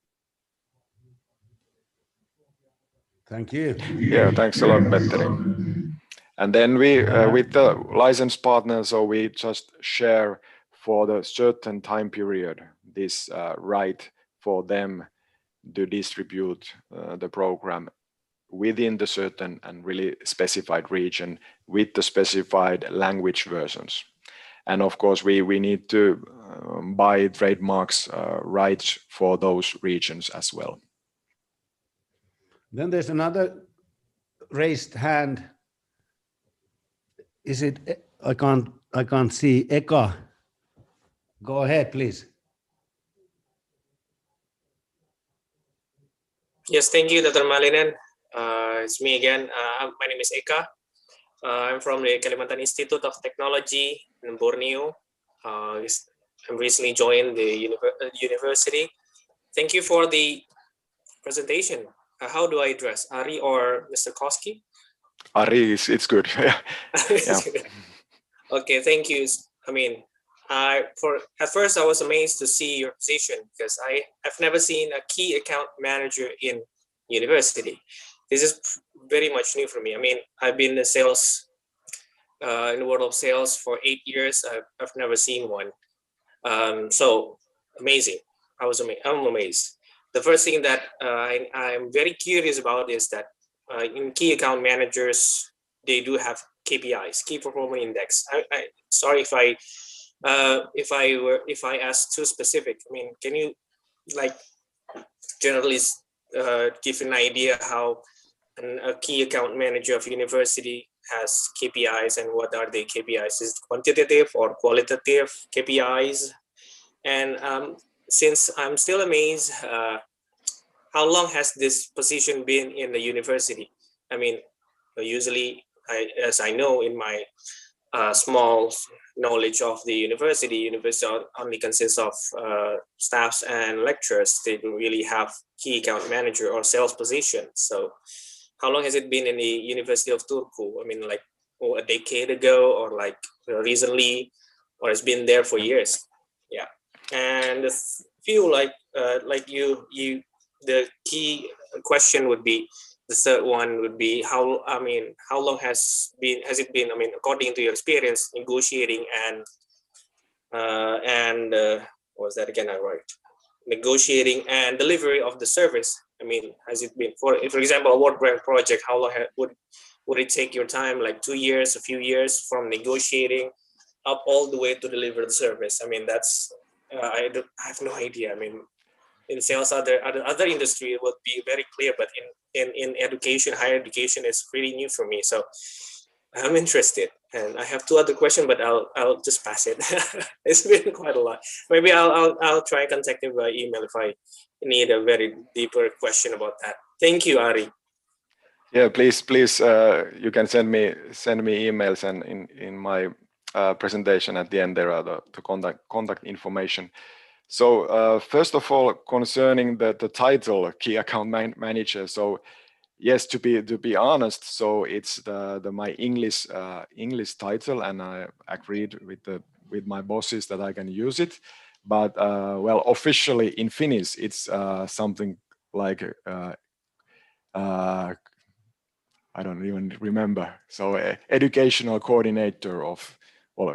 Thank you. Yeah, thanks a lot, Petteri. And then we, with the license partner, so we just share for the certain time period this right for them to distribute the program within the certain and really specified region with the specified language versions. And of course, we need to buy trademarks rights for those regions as well. Then there's another raised hand. Is it? I can't see. Eka, go ahead, please. Yes, thank you, Dr. Malinen. It's me again. My name is Eka. I'm from the Kalimantan Institute of Technology in Borneo. I'm recently joined the university. Thank you for the presentation. How do I address Ari or Mr. Koski? Ari, it's good. Yeah. Okay, thank you. I mean, at first I was amazed to see your position because I've never seen a key account manager in university. This is very much new for me. I mean, I've been in sales, in the world of sales for 8 years. I've never seen one. So amazing. I'm amazed. The first thing that I'm very curious about is that in key account managers, they do have KPIs, key performance index. Sorry if I ask too specific. I mean, can you like generally give an idea how a key account manager of university has KPIs and what are the KPIs? Is it quantitative or qualitative KPIs? And since I'm still amazed, how long has this position been in the university? I mean, usually, as I know in my small knowledge of the university only consists of staffs and lecturers. They don't really have key account manager or sales position. So how long has it been in the University of Turku? I mean, like a decade ago or like recently, or it's been there for years? Yeah. And the few the key question would be, the third one would be how long has it been, I mean, according to your experience negotiating and what was that again? I wrote negotiating and delivery of the service. I mean, has it been for example, a world brand project, how long would it take your time, like 2 years, a few years from negotiating up all the way to deliver the service? I mean, that's I have no idea. I mean, in sales, other industry would be very clear, but in education, higher education is pretty new for me. So I'm interested, and I have 2 other questions, but I'll just pass it. It's been quite a lot. Maybe I'll try contacting by email if I need a very deeper question about that. Thank you, Ari. Yeah, please, you can send me emails, and in my presentation at the end there are the contact information. So first of all, concerning the title key account manager. So yes, to be honest, so it's my English title, and I agreed with my bosses that I can use it. But well, officially in Finnish, it's something like I don't even remember. So educational coordinator of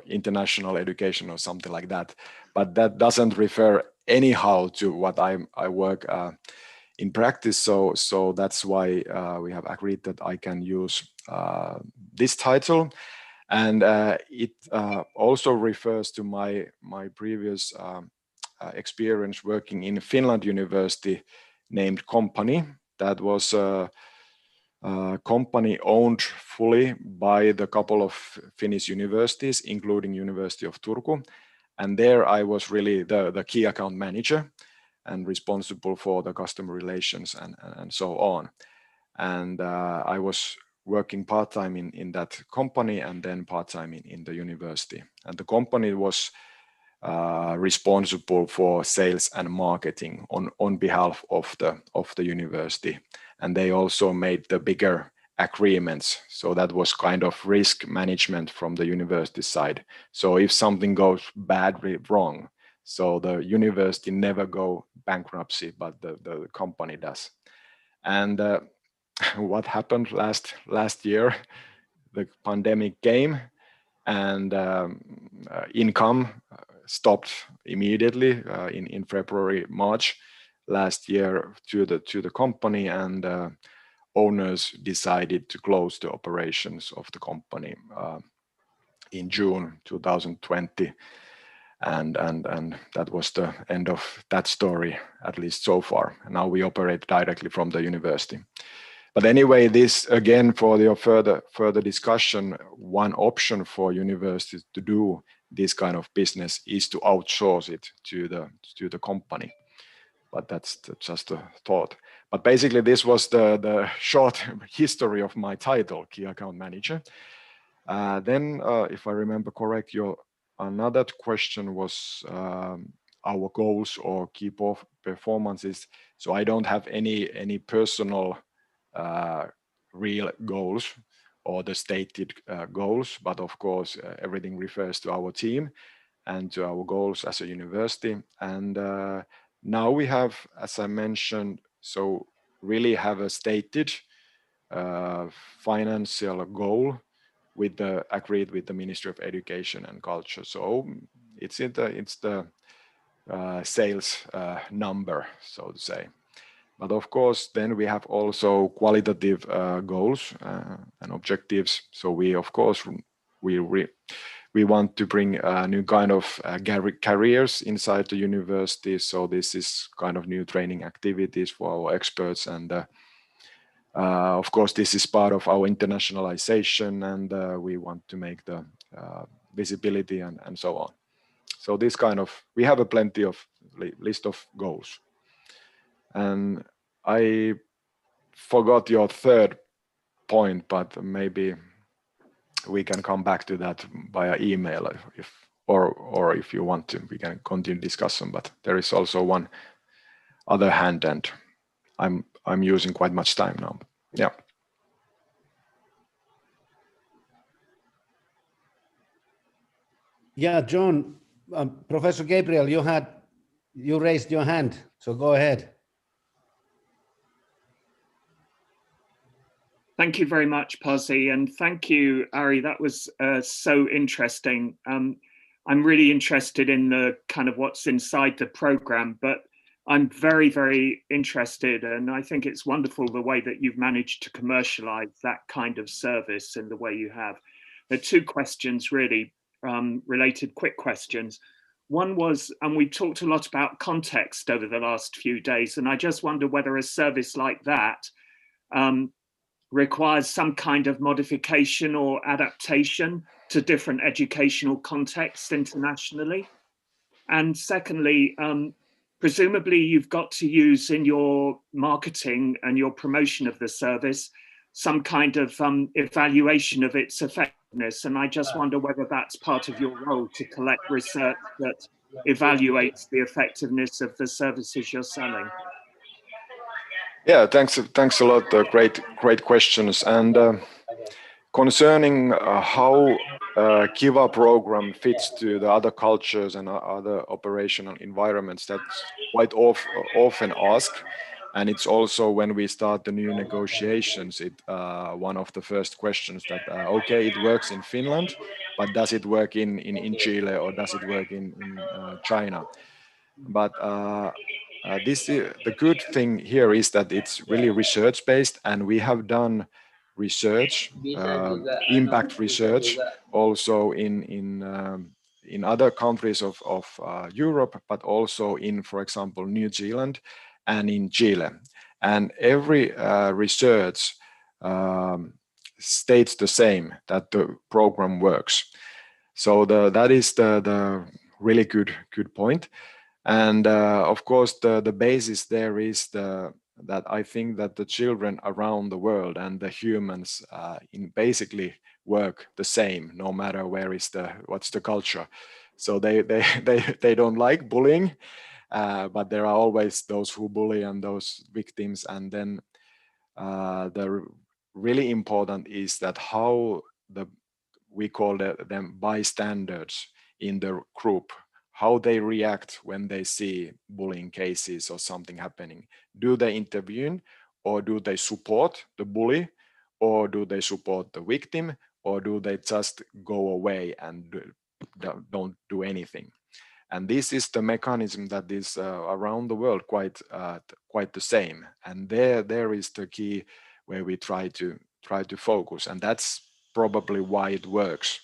international education or something like that. But that doesn't refer anyhow to what I work in practice. So that's why we have agreed that I can use this title. And it also refers to my previous experience working in Finland University named company. That was company owned fully by the couple of Finnish universities, including University of Turku. And there I was really the key account manager and responsible for the customer relations and so on. And I was working part-time in that company and then part-time in the university. And the company was responsible for sales and marketing on behalf of the university. And they also made the bigger agreements. So that was kind of risk management from the university side. So if something goes badly wrong, so the university never go bankruptcy, but the company does. And what happened last year, the pandemic came, and income stopped immediately in February, March last year to the company, and owners decided to close the operations of the company in June 2020. And that was the end of that story, at least so far. Now we operate directly from the university. But anyway, this again, for the further discussion, one option for universities to do this kind of business is to outsource it to the company. But that's just a thought. But basically, this was the short history of my title, Key Account Manager. Then, if I remember correct, another question was our goals or key performances. So I don't have any personal real goals or the stated goals, but of course everything refers to our team and to our goals as a university. And now we have, as I mentioned, so really have a stated financial goal agreed with the Ministry of Education and Culture. So it's the sales number, so to say. But of course, then we have also qualitative goals and objectives. So we, of course, we want to bring new kind of careers inside the university. So this is kind of new training activities for our experts. And of course, this is part of our internationalization, and we want to make the visibility and so on. So this kind of, we have a plenty of list of goals. And I forgot your third point, but maybe we can come back to that via email or if you want to, we can continue discussion. But there is also one other hand, and I'm using quite much time now. Yeah. Yeah, John, Professor Gabriel, you raised your hand, so go ahead. Thank you very much, Pasi, and thank you, Ari. That was so interesting. I'm really interested in the kind of what's inside the program, but I'm very, very interested, and I think it's wonderful the way that you've managed to commercialize that kind of service in the way you have. There are two questions really related, quick questions. One was, and we talked a lot about context over the last few days, and I just wonder whether a service like that requires some kind of modification or adaptation to different educational contexts internationally. And secondly, presumably you've got to use in your marketing and your promotion of the service some kind of evaluation of its effectiveness. And I just wonder whether that's part of your role to collect research that evaluates the effectiveness of the services you're selling. Yeah, thanks a lot. Great questions. And concerning how Kiva program fits to the other cultures and other operational environments, that's quite often asked. And it's also when we start the new negotiations, one of the first questions that, okay, it works in Finland, but does it work in Chile or does it work in China? But the good thing here is that it's really research-based, and we have done research, impact research, also in other countries of Europe, but also in, for example, New Zealand and in Chile. And every research states the same, that the program works. So that is the really good point. And of course, the basis there is that I think that the children around the world and the humans basically work the same, no matter what's the culture. So they don't like bullying, but there are always those who bully and those victims. And then the really important is that how we call them bystanders in the group, how they react when they see bullying cases or something happening. Do they intervene, or do they support the bully, or do they support the victim, or do they just go away and don't do anything? And this is the mechanism that is around the world quite the same. And there is the key where we try to focus, and that's probably why it works.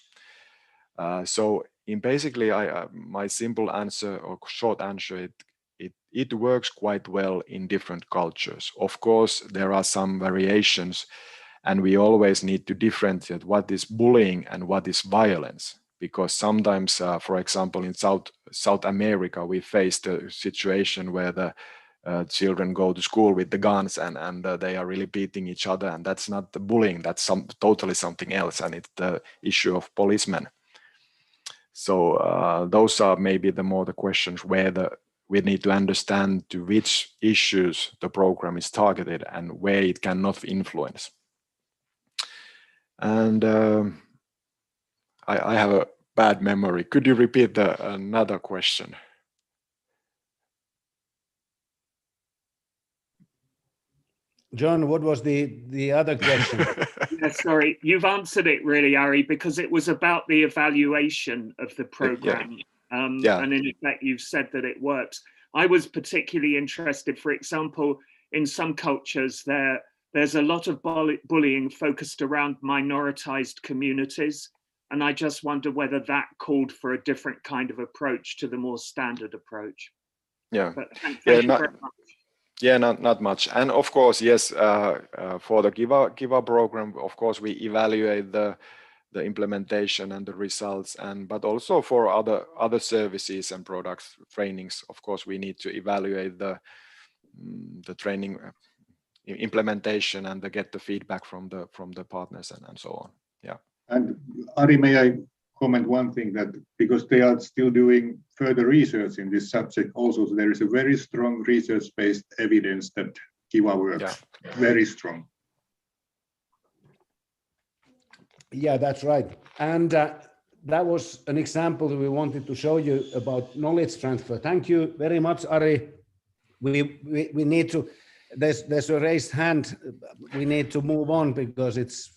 So in basically, my simple answer or short answer, it works quite well in different cultures. Of course, there are some variations, and we always need to differentiate what is bullying and what is violence. Because sometimes, for example, in South America, we faced a situation where the children go to school with the guns and they are really beating each other, and that's not the bullying, that's totally something else, and it's the issue of policemen. So those are maybe the questions where we need to understand to which issues the program is targeted and where it cannot influence. And I have a bad memory. Could you repeat another question? John, what was the other question? Yeah, sorry, you've answered it really, Ari, because it was about the evaluation of the program. And in effect, you've said that it works. I was particularly interested, for example, in some cultures there's a lot of bullying focused around minoritized communities. And I just wonder whether that called for a different kind of approach to the more standard approach. Yeah. But thank you very much. Yeah, not much. And of course, yes, for the Kiva program, of course, we evaluate the implementation and the results, but also for other services and products, trainings, of course, we need to evaluate the training implementation and get the feedback from the partners and so on. Yeah. And Ari, may I comment one thing, that because they are still doing further research in this subject also, so there is a very strong research-based evidence that Kiva works. Yeah. Very strong. Yeah, that's right. And that was an example that we wanted to show you about knowledge transfer. Thank you very much, Ari. We need to, there's a raised hand. We need to move on because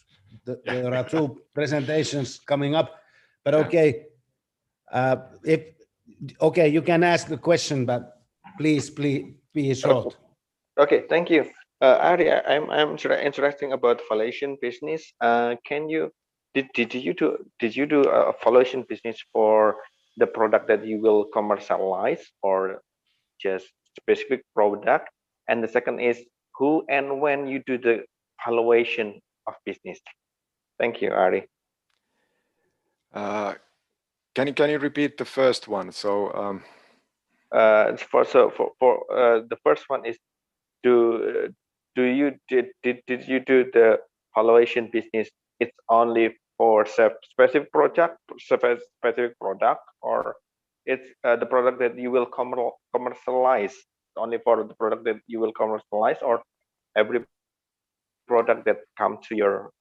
there are two presentations coming up. But okay, you can ask the question, but please be short. Okay, thank you. Ari, I'm interested about valuation business. Did you do a valuation business for the product that you will commercialize, or just specific product? And the second is who and when you do the valuation of business? Thank you, Ari. Can you repeat the first one? So the first one is, did you do the valuation business? It's only for specific product, or it's the product that you will commercialize, only for the product that you will commercialize, or every product that come to your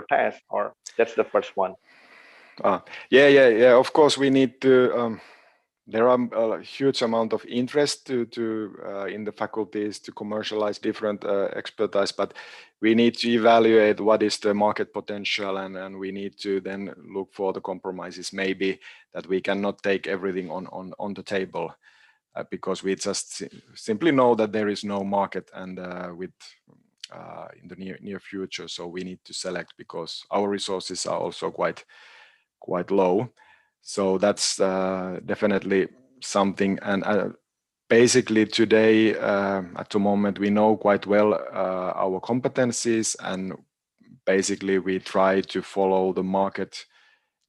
test? Or that's the first one. Yeah. Of course, we need to. There are a huge amount of interest in the faculties to commercialize different expertise, but we need to evaluate what is the market potential, and we need to then look for the compromises. Maybe that we cannot take everything on the table because we just simply know that there is no market and in the near future. So we need to select because our resources are also quite low. So that's definitely something. And basically today, at the moment, we know quite well our competencies, and basically we try to follow the market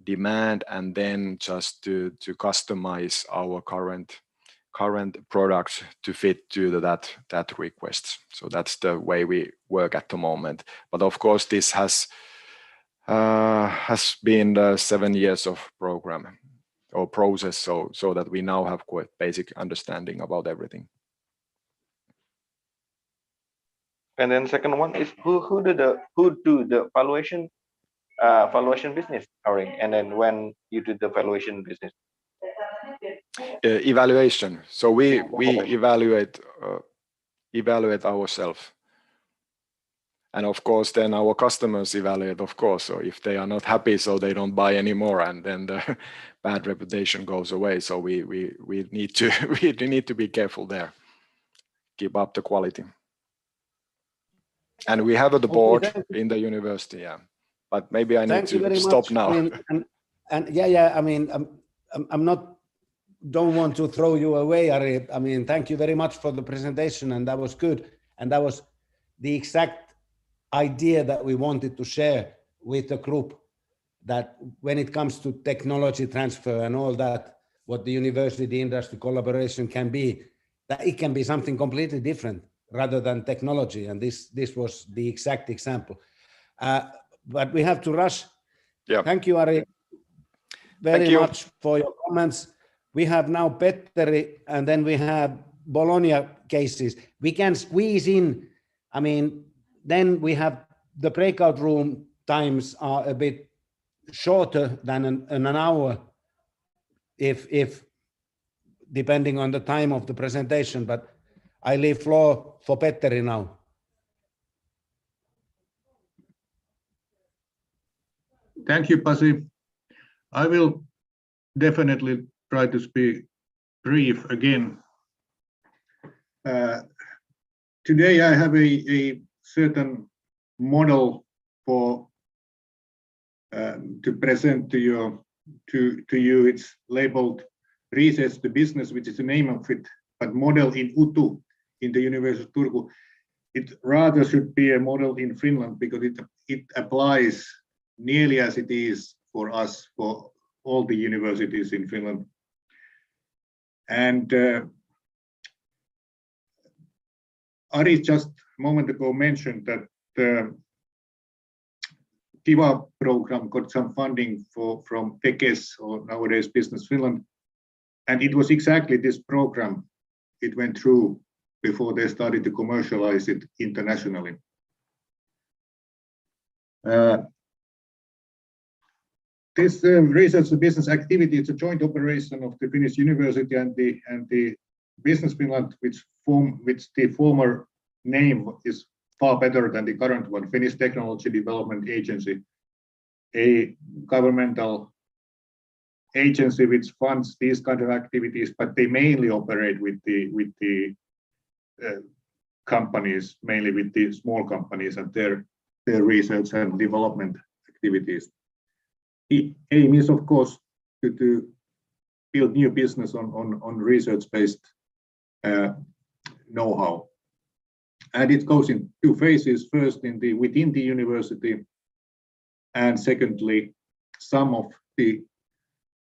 demand and then just to customize our current products to fit to that request. So that's the way we work at the moment. But of course, this has been the 7 years of program or process, so that we now have quite basic understanding about everything. And then second one is who do the valuation business, Ari? And then when you do the valuation business? Evaluation. So we evaluate ourselves. And of course, then our customers evaluate, of course, so if they are not happy, so they don't buy anymore, and then the bad reputation goes away. So we need to we need to be careful there, keep up the quality. And we have the board in the university, yeah. But maybe I need to stop now. I mean, and yeah, I mean, I'm not, don't want to throw you away, Ari. I mean, thank you very much for the presentation, and that was good. And that was the exact idea that we wanted to share with the group, that when it comes to technology transfer and all that, what the university industry collaboration can be, that it can be something completely different rather than technology. And this was the exact example. But we have to rush. Yeah. Thank you, Ari, very much for your comments. We have now Petteri, and then we have Bologna cases. We can squeeze in, I mean, then we have the breakout room times are a bit shorter than an hour, if depending on the time of the presentation. But I leave floor for Petteri now. Thank you, Pasi. I will definitely try to speak brief again. Today I have a certain model for to present to you. It's labeled Research to Business, which is the name of it, but model in UTU in the University of Turku. It rather should be a model in Finland, because it applies nearly as it is for us, for all the universities in Finland. And Ari just a moment ago mentioned that the KIVA program got some funding from Tekes, or nowadays Business Finland. And it was exactly this program it went through before they started to commercialize it internationally. This research to business activity, it's a joint operation of the Finnish University and the Business Finland, which the former name is far better than the current one, Finnish Technology Development Agency, a governmental agency which funds these kind of activities, but they mainly operate with the companies, mainly with the small companies and their research and development activities. The aim is, of course, to build new business on research-based know-how. And it goes in two phases. First, within the university, and secondly, some of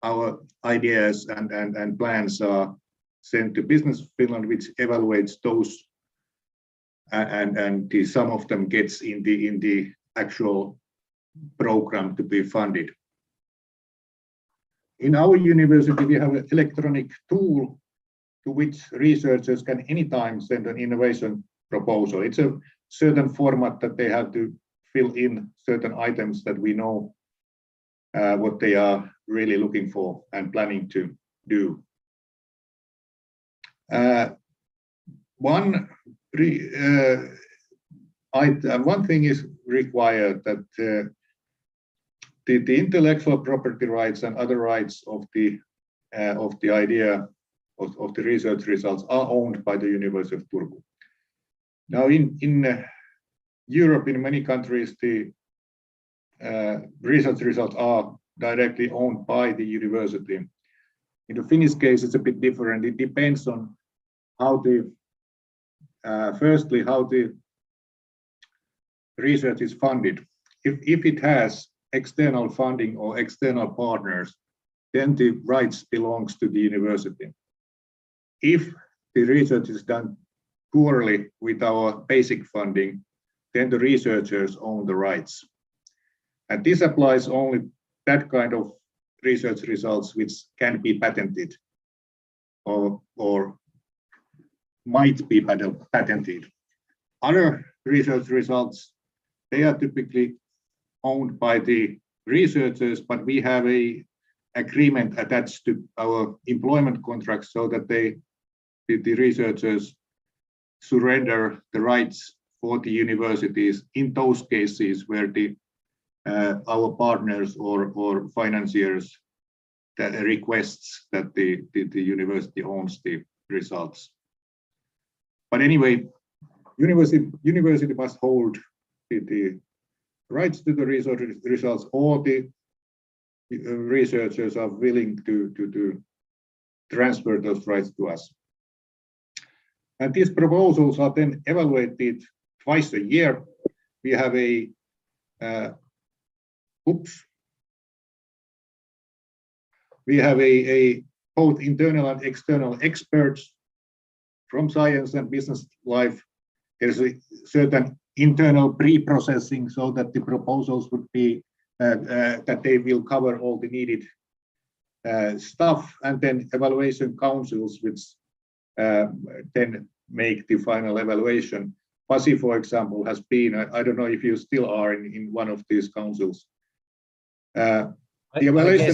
our ideas and plans are sent to Business Finland, which evaluates those, and some of them gets in the actual program to be funded. In our university, we have an electronic tool to which researchers can anytime send an innovation proposal. It's a certain format that they have to fill in certain items that we know what they are really looking for and planning to do. One thing is required, that the intellectual property rights and other rights of the idea of the research results are owned by the University of Turku. Now, in Europe, in many countries, the research results are directly owned by the university. In the Finnish case, it's a bit different. It depends on how firstly, how the research is funded. If it has external funding or external partners, then the rights belongs to the university. If the research is done poorly with our basic funding, then the researchers own the rights. And this applies only that kind of research results which can be patented or might be patented. Other research results, they are typically owned by the researchers, but we have an agreement attached to our employment contracts so that the researchers surrender the rights for the universities in those cases where our partners or financiers that requests that the university owns the results. But anyway, university must hold the rights to the results, or the researchers are willing to transfer those rights to us. And these proposals are then evaluated twice a year. We have a both internal and external experts from science and business life. There's a certain internal pre-processing so that the proposals would be that they will cover all the needed stuff, and then evaluation councils which then make the final evaluation. Pasi, for example, has been, I don't know if you still are in one of these councils. The evaluation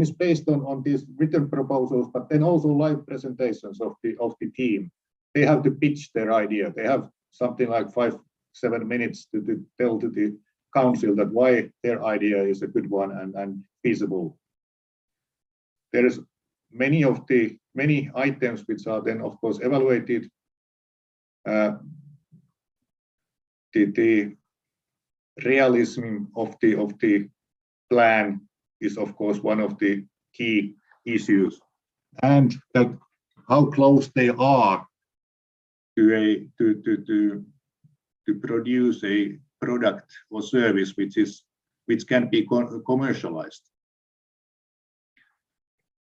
is based on these written proposals, but then also live presentations of the team. They have to pitch their idea. They have something like 5-7 minutes to tell to the council that why their idea is a good one and feasible. There is many items which are then of course evaluated. The realism of the plan is of course one of the key issues, and that how close they are to produce a product or service which can be commercialized.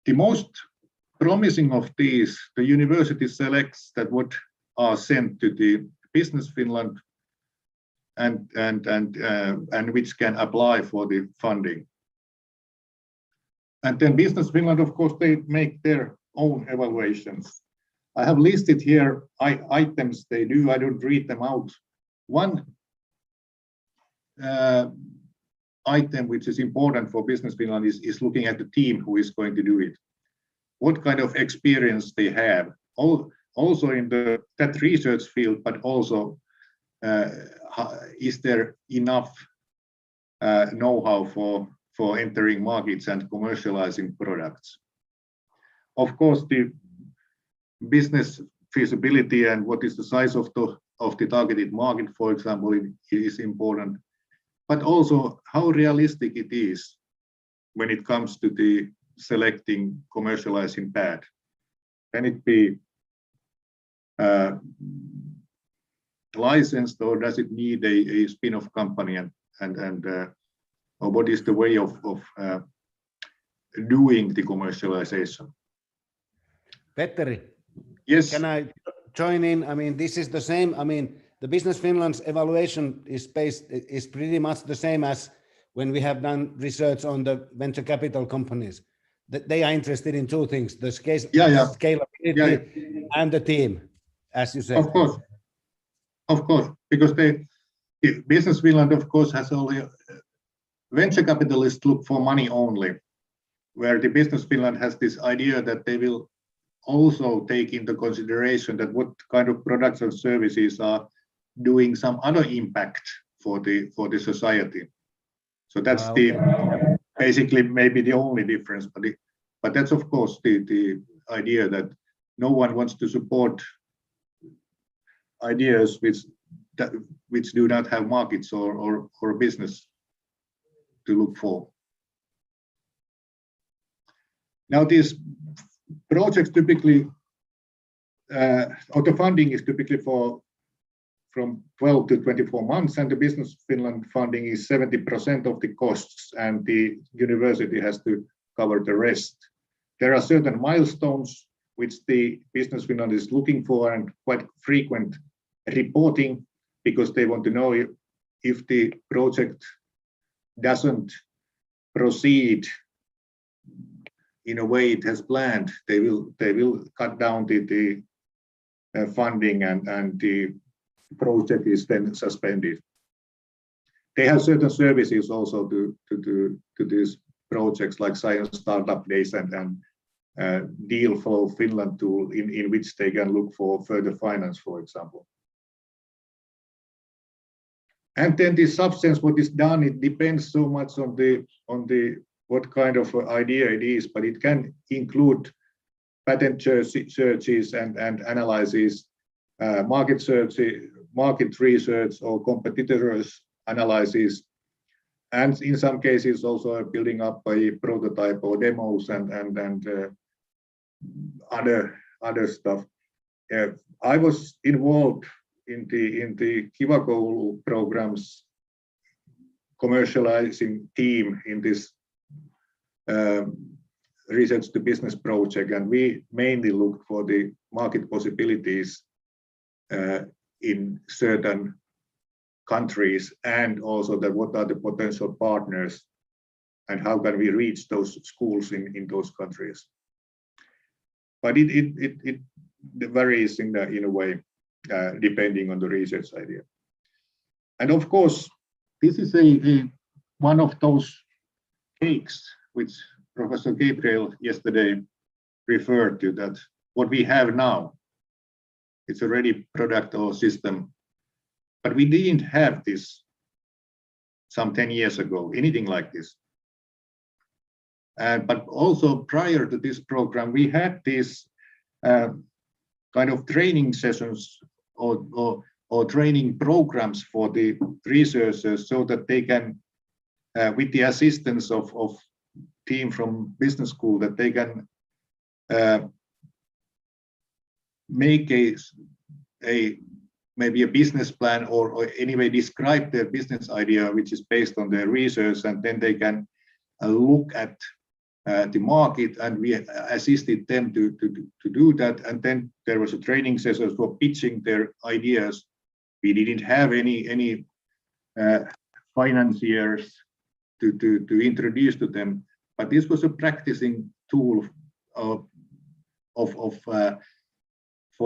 The most promising of these, the university selects that what are sent to the Business Finland and which can apply for the funding. And then Business Finland, of course, they make their own evaluations. I have listed here items they do. I don't read them out. One item which is important for Business Finland is looking at the team who is going to do it. What kind of experience they have, also in that research field, but also is there enough know-how for entering markets and commercializing products. Of course, the business feasibility and what is the size of the targeted market, for example, is important, but also how realistic it is when it comes to the selecting commercializing path. Can it be licensed, or does it need a spin-off company, or what is the way of doing the commercialization? Petteri, yes, can I join in? I mean, this is the same. I mean, the Business Finland's evaluation is pretty much the same as when we have done research on the venture capital companies. They are interested in two things: the scalability and the team, as you said. Of course, because Business Finland, of course, has only venture capitalists look for money only, where the Business Finland has this idea that they will also take into consideration that what kind of products and services are doing some other impact for the society. So that's basically maybe the only difference, but that's of course the idea that no one wants to support ideas which do not have markets or business to look for. Now these projects typically, or the funding is typically from 12 to 24 months, and the Business Finland funding is 70% of the costs, and the university has to cover the rest. There are certain milestones which the Business Finland is looking for, and quite frequent reporting, because they want to know if the project doesn't proceed in a way it has planned, they will cut down the funding, and the project is then suspended. They have certain services also to these projects, like science startup days and deal flow Finland tool in which they can look for further finance, for example. And then the substance, what is done, it depends so much on the what kind of idea it is, but it can include patent searches and analysis, market research or competitors analysis, and in some cases also building up a prototype or demos and other stuff. I was involved in the Kiva Koulu programs commercializing team in this research to business project, and we mainly looked for the market possibilities in certain countries, and also that what are the potential partners and how can we reach those schools in those countries. But it varies in a way depending on the research idea. And of course, this is one of those cakes which Professor Gabriel yesterday referred to, that what we have now, it's a ready product or system, but we didn't have this some 10 years ago, anything like this. But also prior to this program, we had these kind of training sessions or training programs for the researchers so that they can, with the assistance of team from business school, that they can make maybe a business plan or anyway describe their business idea which is based on their research, and then they can look at the market, and we assisted them to do that. And then there was a training session for pitching their ideas. We didn't have any financiers to introduce to them, but this was a practicing tool for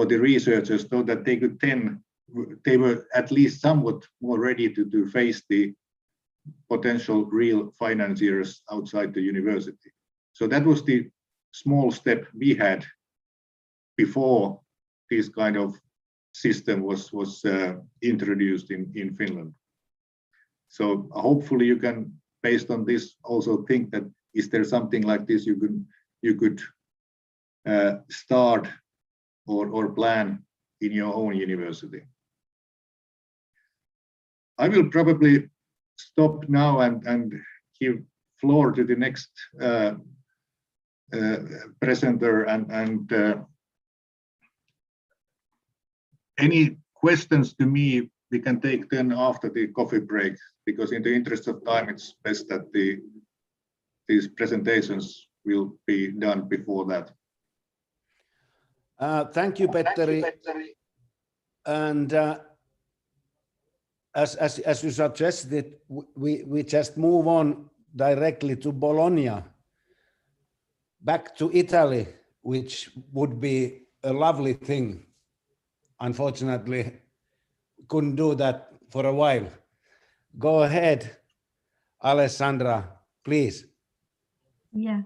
the researchers, so that they could then, they were at least somewhat more ready to face the potential real financiers outside the university. So that was the small step we had before this kind of system was introduced in Finland. So hopefully you can, based on this, also think that is there something like this you could start or plan in your own university. I will probably stop now and give floor to the next presenter, and any questions to me we can take then after the coffee break, because in the interest of time it's best that these presentations will be done before that. Thank you, Petteri. And as you suggested, we just move on directly to Bologna, back to Italy, which would be a lovely thing. Unfortunately, couldn't do that for a while. Go ahead, Alessandra, please. Yeah.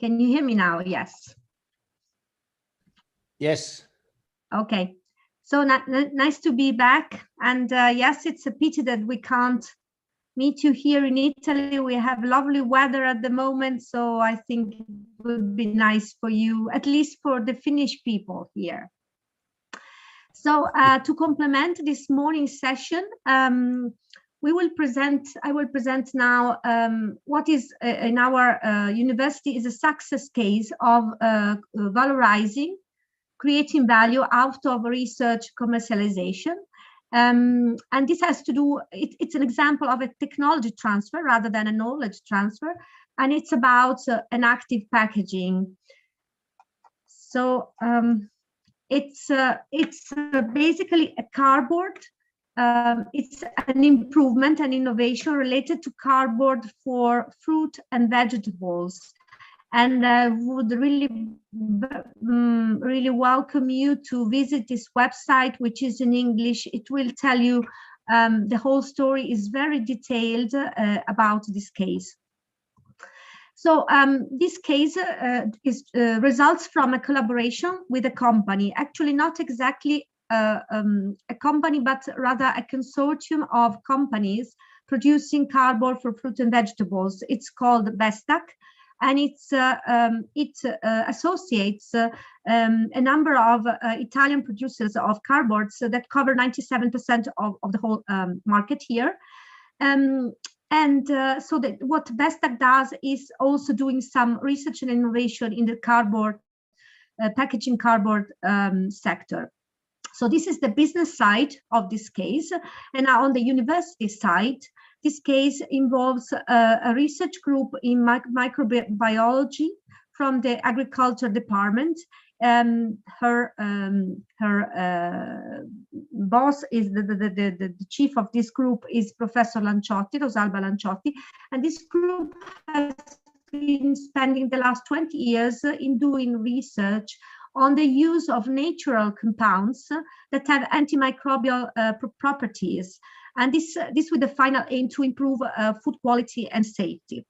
Can you hear me now? Yes. Yes. Okay. So nice to be back. And yes, it's a pity that we can't meet you here in Italy. We have lovely weather at the moment, so I think it would be nice for you, at least for the Finnish people here. So to complement this morning's session, I will present now what is in our university is a success case of valorizing, creating value out of research commercialization. And this has to do, it's an example of a technology transfer rather than a knowledge transfer, and it's about an active packaging. So it's basically a cardboard. It's an improvement and innovation related to cardboard for fruit and vegetables. And I would really welcome you to visit this website, which is in English. It will tell you the whole story is very detailed about this case. So this case results from a collaboration with a company, actually not exactly a company, but rather a consortium of companies producing cardboard for fruit and vegetables. It's called Vestac, and it associates a number of Italian producers of cardboards that cover 97% of the whole market here. So that what Vestac does is also doing some research and innovation in the cardboard, packaging cardboard sector. So this is the business side of this case. And now on the university side, this case involves a research group in microbiology from the agriculture department. Her boss is the chief of this group is Professor Lanciotti, Rosalba Lanciotti, and this group has been spending the last 20 years in doing research on the use of natural compounds that have antimicrobial properties, and this with the final aim to improve food quality and safety.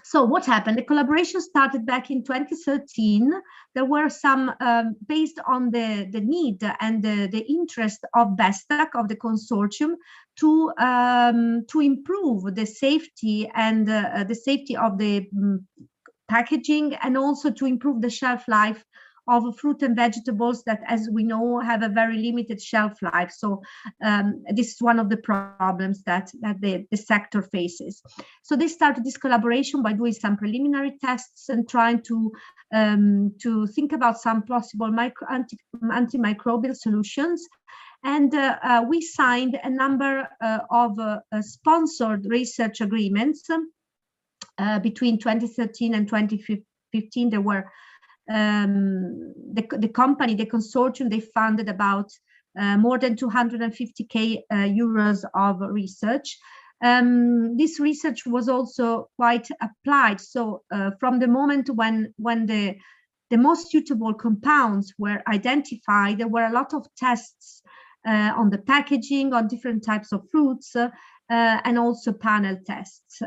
So what happened? The collaboration started back in 2013. There were some, based on the need and the interest of Vestac, of the consortium, to improve the safety and the safety of the packaging, and also to improve the shelf life of fruit and vegetables that, as we know, have a very limited shelf life. So this is one of the problems that the sector faces. So they started this collaboration by doing some preliminary tests and trying to think about some possible antimicrobial solutions. And we signed a number of sponsored research agreements between 2013 and 2015. There were the company, the consortium, they funded about more than 250k euros of research. This research was also quite applied. So from the moment when the most suitable compounds were identified, there were a lot of tests on the packaging, on different types of fruits, and also panel tests.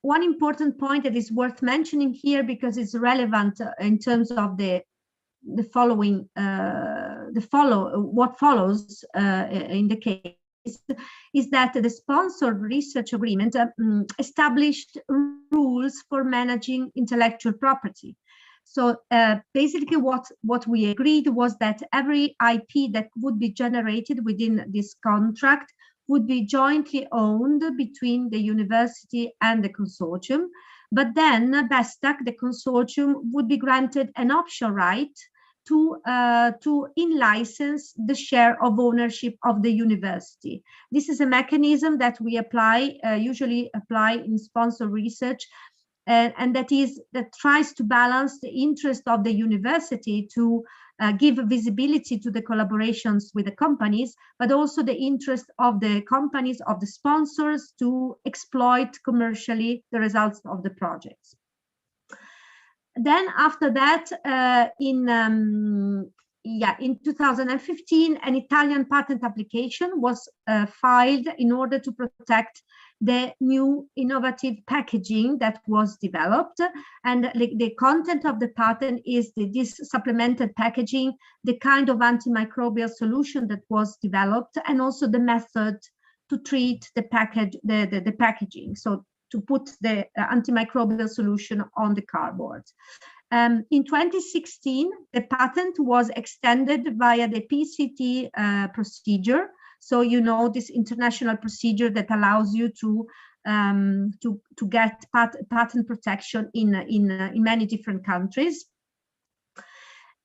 One important point that is worth mentioning here, because it's relevant in terms of what follows in the case, is that the sponsored research agreement established rules for managing intellectual property. So basically what we agreed was that every IP that would be generated within this contract would be jointly owned between the university and the consortium. But then Vestac, the consortium, would be granted an option right to in-license the share of ownership of the university. This is a mechanism that we usually apply in sponsored research, and that tries to balance the interest of the university to give visibility to the collaborations with the companies, but also the interest of the companies, of the sponsors, to exploit commercially the results of the projects. Then after that, in 2015, an Italian patent application was filed in order to protect the new innovative packaging that was developed. And the content of the patent is this supplemented packaging, the kind of antimicrobial solution that was developed, and also the method to treat the packaging. So to put the antimicrobial solution on the cardboard. In 2016, the patent was extended via the PCT procedure. So you know this international procedure that allows you to get patent protection in many different countries.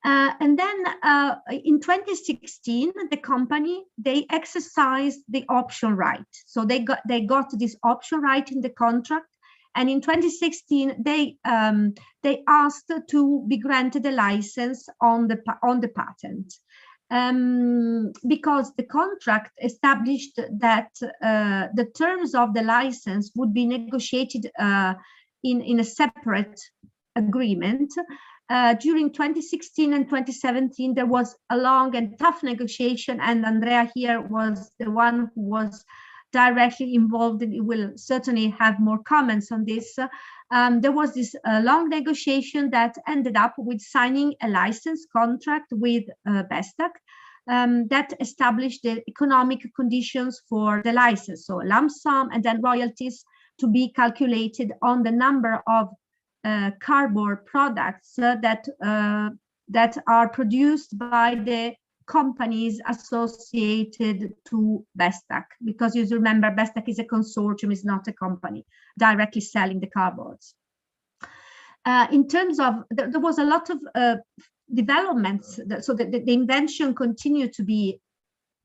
And then in 2016, the company, they exercised the option right. So they got this option right in the contract. And in 2016, they asked to be granted a license on the patent. because the contract established that the terms of the license would be negotiated in a separate agreement. During 2016 and 2017, there was a long and tough negotiation, and Andrea here was the one who was directly involved, and he will certainly have more comments on this. There was this long negotiation that ended up with signing a license contract with Vestac that established the economic conditions for the license, so lump sum and then royalties to be calculated on the number of cardboard products that are produced by the companies associated to Vestac, because you remember Vestac is a consortium, is not a company directly selling the cardboards. In terms of, there was a lot of developments, so the invention continued to be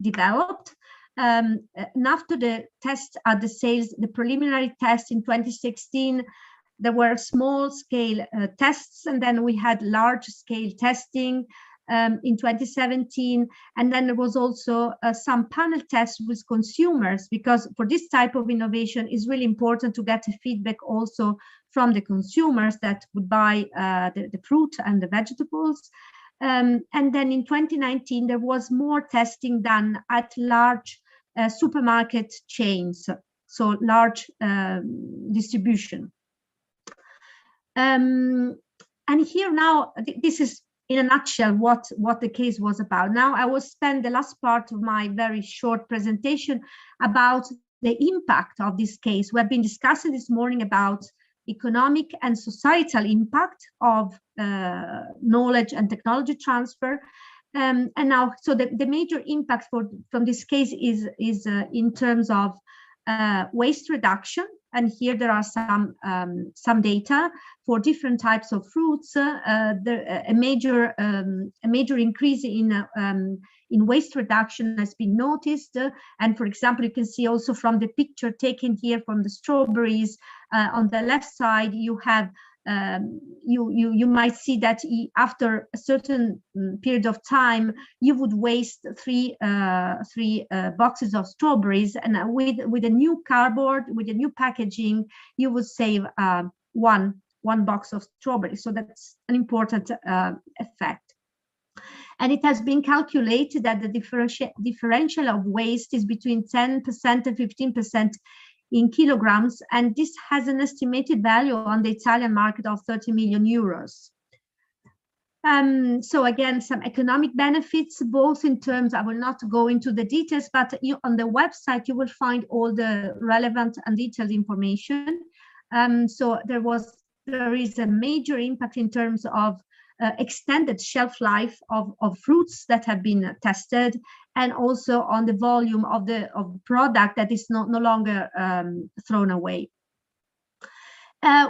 developed. And after the test at the sales, the preliminary test in 2016, there were small scale tests, and then we had large scale testing in 2017. And then there was also some panel tests with consumers, because for this type of innovation, it's really important to get a feedback also from the consumers that would buy the fruit and the vegetables. And then in 2019, there was more testing done at large supermarket chains, so large distribution. And here now, this is in a nutshell what the case was about. Now I will spend the last part of my very short presentation about the impact of this case. We have been discussing this morning about economic and societal impact of knowledge and technology transfer. And now, so the major impact from this case is in terms of waste reduction. And here there are some data for different types of fruits. A major increase in waste reduction has been noticed. And for example, you can see also from the picture taken here from the strawberries on the left side, you have you might see that after a certain period of time, you would waste three boxes of strawberries, and with a new cardboard, with a new packaging, you would save one box of strawberries. So that's an important effect. And it has been calculated that the differential of waste is between 10% and 15% in kilograms, and this has an estimated value on the Italian market of 30 million euros. So again, some economic benefits, both in terms, I will not go into the details, but on the website, you will find all the relevant and detailed information. So there is a major impact in terms of extended shelf life of fruits that have been tested, and also on the volume of the product that is no longer thrown away.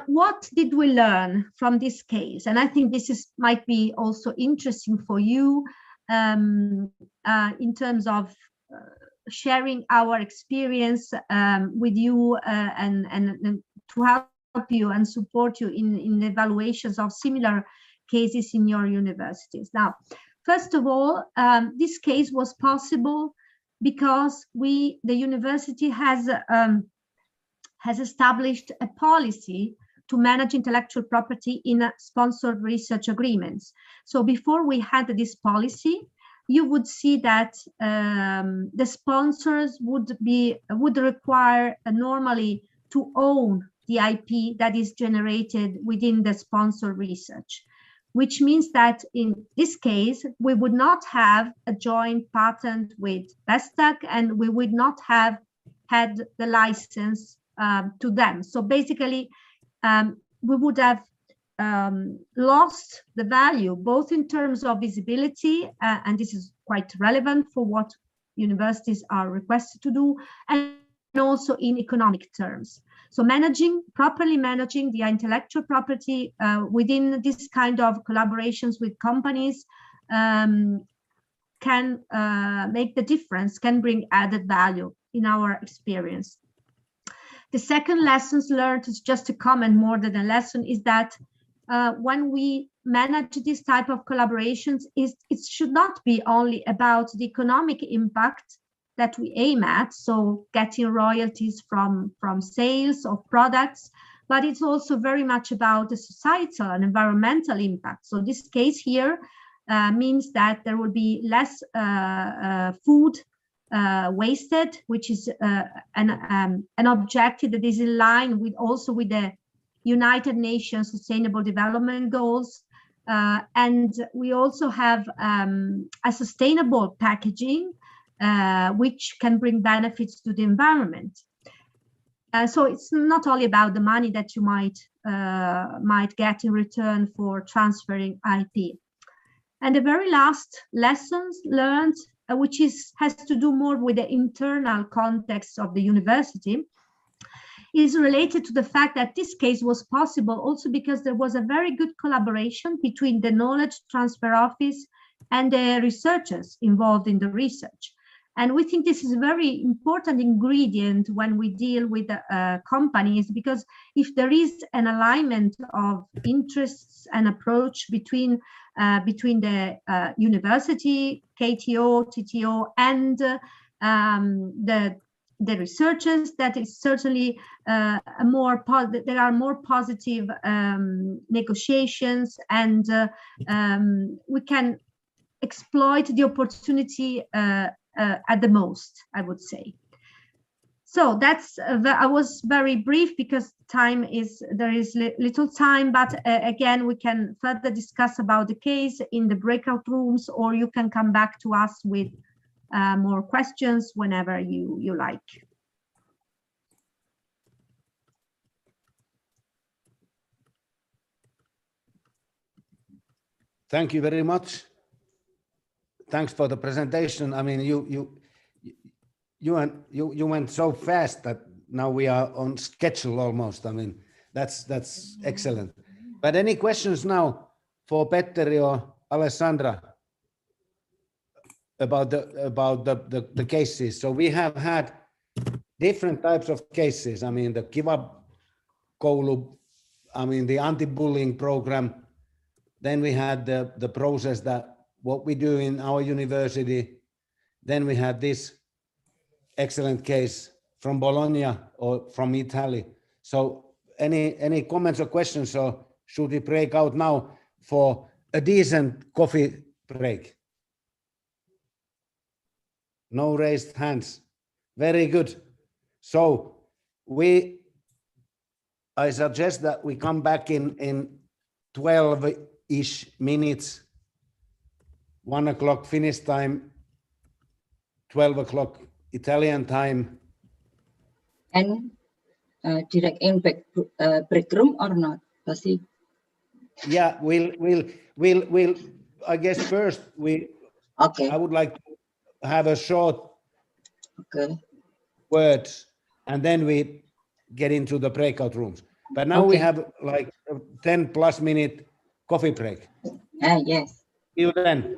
What did we learn from this case? And I think this might be also interesting for you in terms of sharing our experience with you and to help you and support you in the evaluations of similar cases in your universities. Now, first of all, this case was possible because the university has established a policy to manage intellectual property in sponsored research agreements. So before we had this policy, you would see that the sponsors would require normally to own the IP that is generated within the sponsored research, which means that in this case, we would not have a joint patent with Vestac, and we would not have had the license to them. So basically, we would have lost the value, both in terms of visibility, and this is quite relevant for what universities are requested to do, and also in economic terms. So properly managing the intellectual property within this kind of collaborations with companies can make the difference, can bring added value in our experience. The second lessons learned, is just a comment more than a lesson, is that when we manage this type of collaborations is it should not be only about the economic impact that we aim at, so getting royalties from sales of products, but it's also very much about the societal and environmental impact. So this case here means that there will be less food wasted, which is an objective that is in line with also with the United Nations Sustainable Development Goals. And we also have a sustainable packaging, which can bring benefits to the environment. So it's not only about the money that you might get in return for transferring IP. And the very last lessons learned, which has to do more with the internal context of the university, is related to the fact that this case was possible also because there was a very good collaboration between the Knowledge Transfer Office and the researchers involved in the research. And we think this is a very important ingredient when we deal with companies, because if there is an alignment of interests and approach between the university, KTO, TTO, and the researchers, that is certainly there are more positive negotiations, and we can exploit the opportunity at the most, I would say. So that's I was very brief because there is little time, but again, we can further discuss about the case in the breakout rooms, or you can come back to us with more questions whenever you like. Thank you very much. Thanks for the presentation. I mean, you went so fast that now we are on schedule almost. I mean, that's excellent. But any questions now for Petteri or Alessandra about the cases? So we have had different types of cases. I mean, the Kiva Koulu, I mean, the anti-bullying program. Then we had the process that what we do in our university. Then we had this excellent case from Bologna or from Italy. So any comments or questions, or should we break out now for a decent coffee break? No raised hands. Very good. So I suggest that we come back in 12-ish minutes, 1 o'clock Finnish time, 12 o'clock Italian time. And direct impact break room or not, Pasi? Yeah, we'll I guess first I would like to have a short words, and then we get into the breakout rooms. But now we have like a 10+ minute coffee break. Yes. Till then.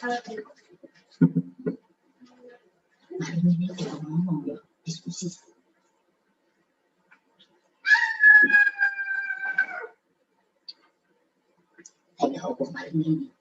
Hari ini kita ngomong ya, diskusi. Ada hukum hari ini.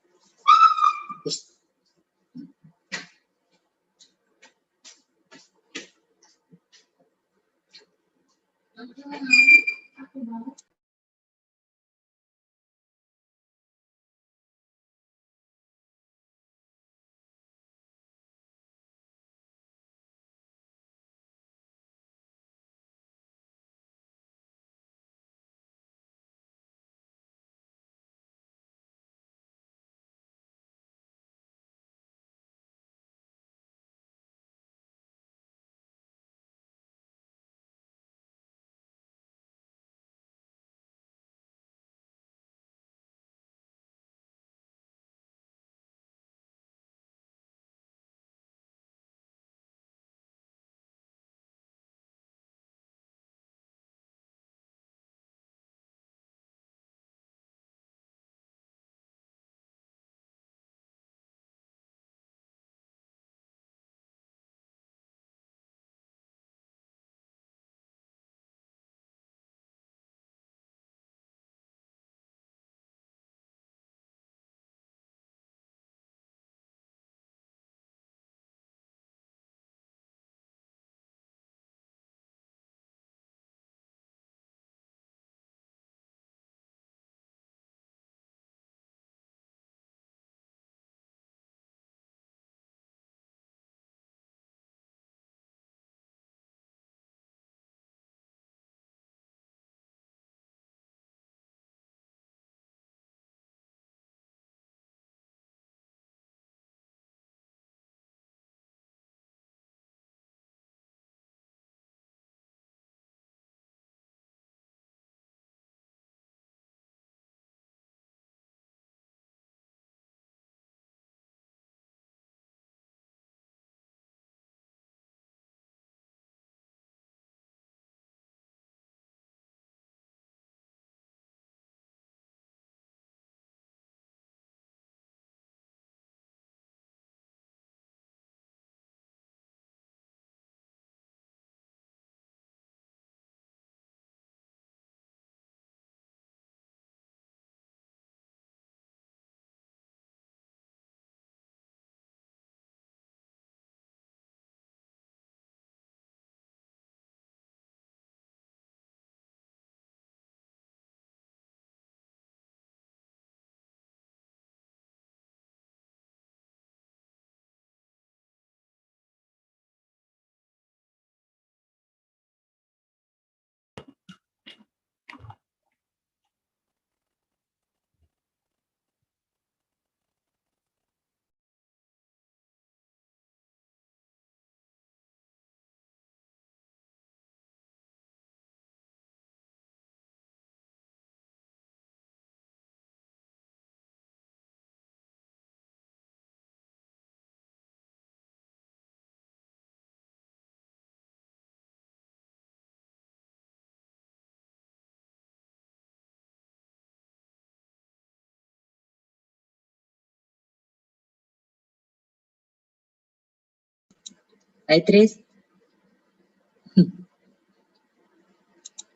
Pak Idris.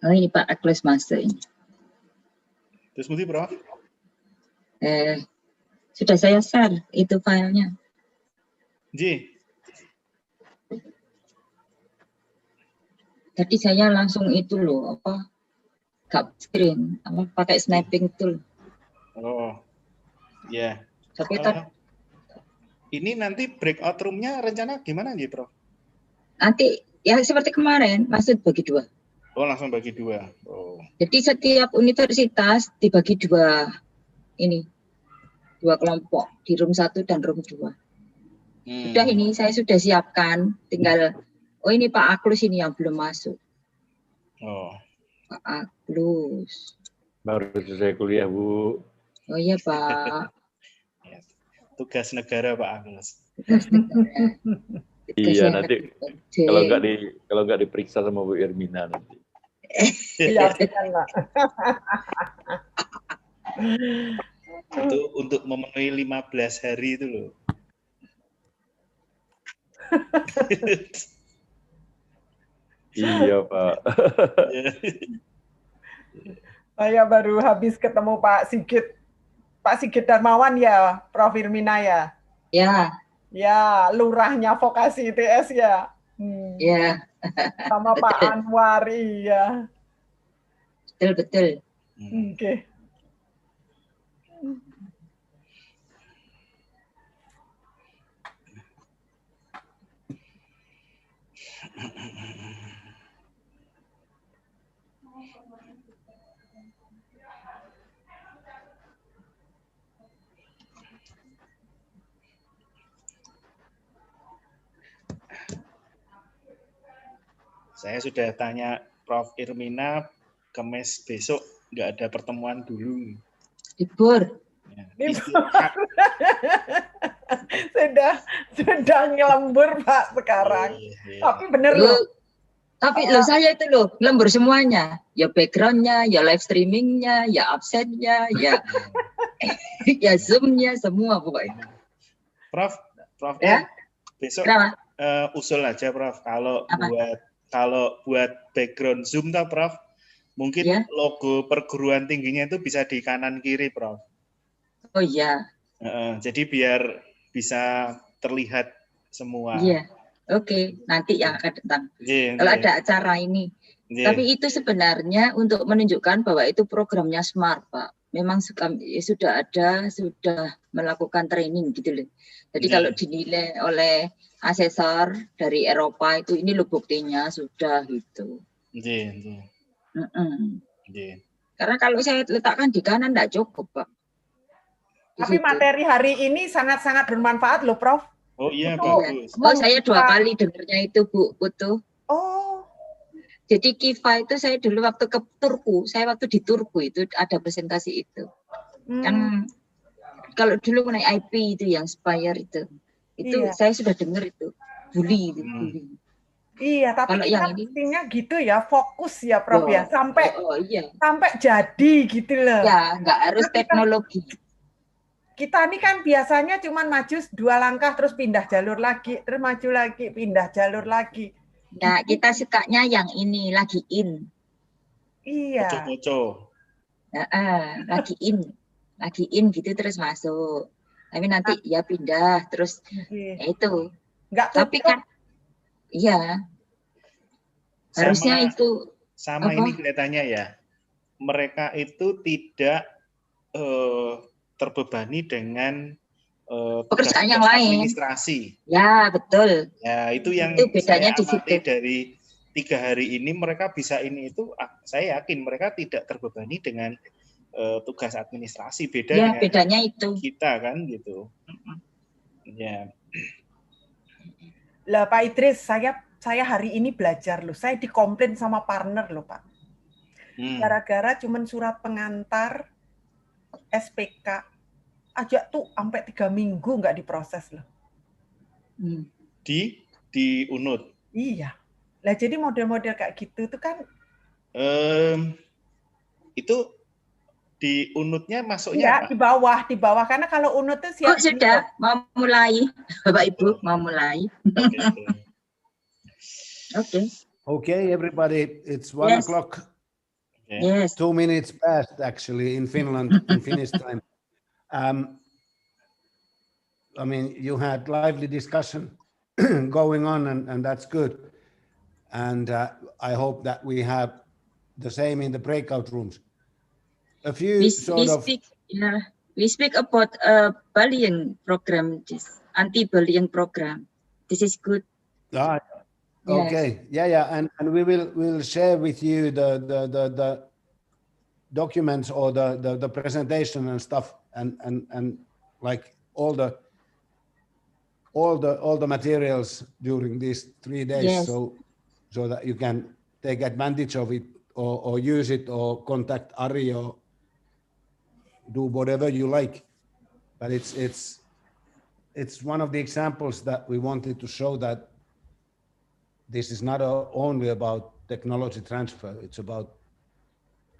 Oh ini Pak Agus masuk ini. Terus mesti Prof? Sudah saya share itu filenya. Ji. Tadi saya langsung itu loh apa gak screen apa pakai snapping tool. Oh, ya. Tapi ini nanti breakout room-nya rencana gimana nih, Prof? nanti ya seperti kemarin maksud bagi 2. Oh, langsung bagi 2. Oh. Jadi setiap universitas dibagi 2 ini 2 kelompok di room 1 dan room 2. Sudah ini saya sudah siapkan, tinggal oh ini Pak Aklus ini yang belum masuk. Oh. Pak Aklus. Baru selesai kuliah, Bu. Oh iya Pak. Tugas negara Pak Aklus. Tugas negara. Iya nanti kalau nggak diperiksa sama Bu Irmina nanti. Iya kan Pak. Itu untuk memenuhi 15 hari itu loh. Iya Pak. Saya baru habis ketemu Pak Sigit Darmawan ya, Prof Irmina ya. Ya. Ya, lurahnya vokasi ITS ya. Ya. Sama Pak Anwar, iya. Betul. Oke. Saya sudah tanya Prof Irmina, Kemis besok nggak ada pertemuan dulu. Libur. Ya, sudah ngelembur Pak sekarang. Tapi bener loh. Tapi loh saya itu loh lembur semuanya. Ya backgroundnya, ya live streamingnya, ya absennya, ya ya zoomnya semua pokoknya. Prof ya? Besok usul aja Prof kalau buat background Zoom tuh Prof, mungkin ya? Logo perguruan tingginya itu bisa di kanan kiri Prof. Oh iya. Jadi biar bisa terlihat semua. Iya. Oke, nanti yang akan datang. Kalau ada acara ini. Tapi itu sebenarnya untuk menunjukkan bahwa itu programnya smart, Pak. Memang sudah melakukan training gitu loh. Jadi kalau dinilai oleh asesor dari Eropa itu ini loh buktinya sudah gitu. Karena kalau saya letakkan di kanan tidak cukup, Pak. Tapi materi hari ini sangat-sangat bermanfaat loh, Prof. Oh iya, bagus. Oh, saya 2 kali dengarnya itu, Bu Putu. Oh. Jadi Kifa itu saya dulu waktu ke Turku, saya waktu di Turku itu ada presentasi itu. Kan kalau dulu mengenai IP itu yang Spire itu saya sudah dengar itu. Bully itu. Iya, tapi kalau yang intinya gitu ya, fokus ya Prof ya, sampai jadi gitu loh. Ya, nggak harus teknologi. Kita ini kan biasanya cuma maju 2 langkah terus pindah jalur lagi, terus maju lagi, pindah jalur lagi. Nah, kita sukanya yang ini lagi in. Iya. Moco-moco. Lagi in gitu terus masuk. Tapi nanti ya pindah terus ya itu. Enggak tapi kan iya. Harusnya itu sama ini kelihatannya ya. Mereka itu tidak terbebani dengan pekerjaan yang lain. Administrasi. Ya, betul. Ya, itu yang bedanya saya di situ. Dari 3 hari ini mereka bisa ini itu saya yakin mereka tidak terbebani dengan tugas administrasi. Bedanya itu. Kita kan gitu. Ya. Lah Pak Idris, saya hari ini belajar loh. Saya dikomplain sama partner loh, Pak. Gara-gara cuman surat pengantar SPK aja tuh sampai 3 minggu nggak diproses loh. Di UNUD. Iya. Lah jadi model-model kayak gitu tuh kan itu di UNUD-nya masuknya di bawah karena kalau UNUD tuh sudah mau mulai Bapak Ibu mau mulai. Okay. Okay, everybody, it's 1 o'clock. Yes. 2 minutes past actually in Finland, in Finnish time. I mean, you had lively discussion going on, and that's good. And I hope that we have the same in the breakout rooms. A few We speak about a bullying program, this anti-bullying program. This is good. Okay. Yeah. And we'll share with you the documents or the presentation and stuff, and like all the materials during these 3 days, so that you can take advantage of it or use it or contact Ari or do whatever you like. But it's one of the examples that we wanted to show that this is not only about technology transfer, it's about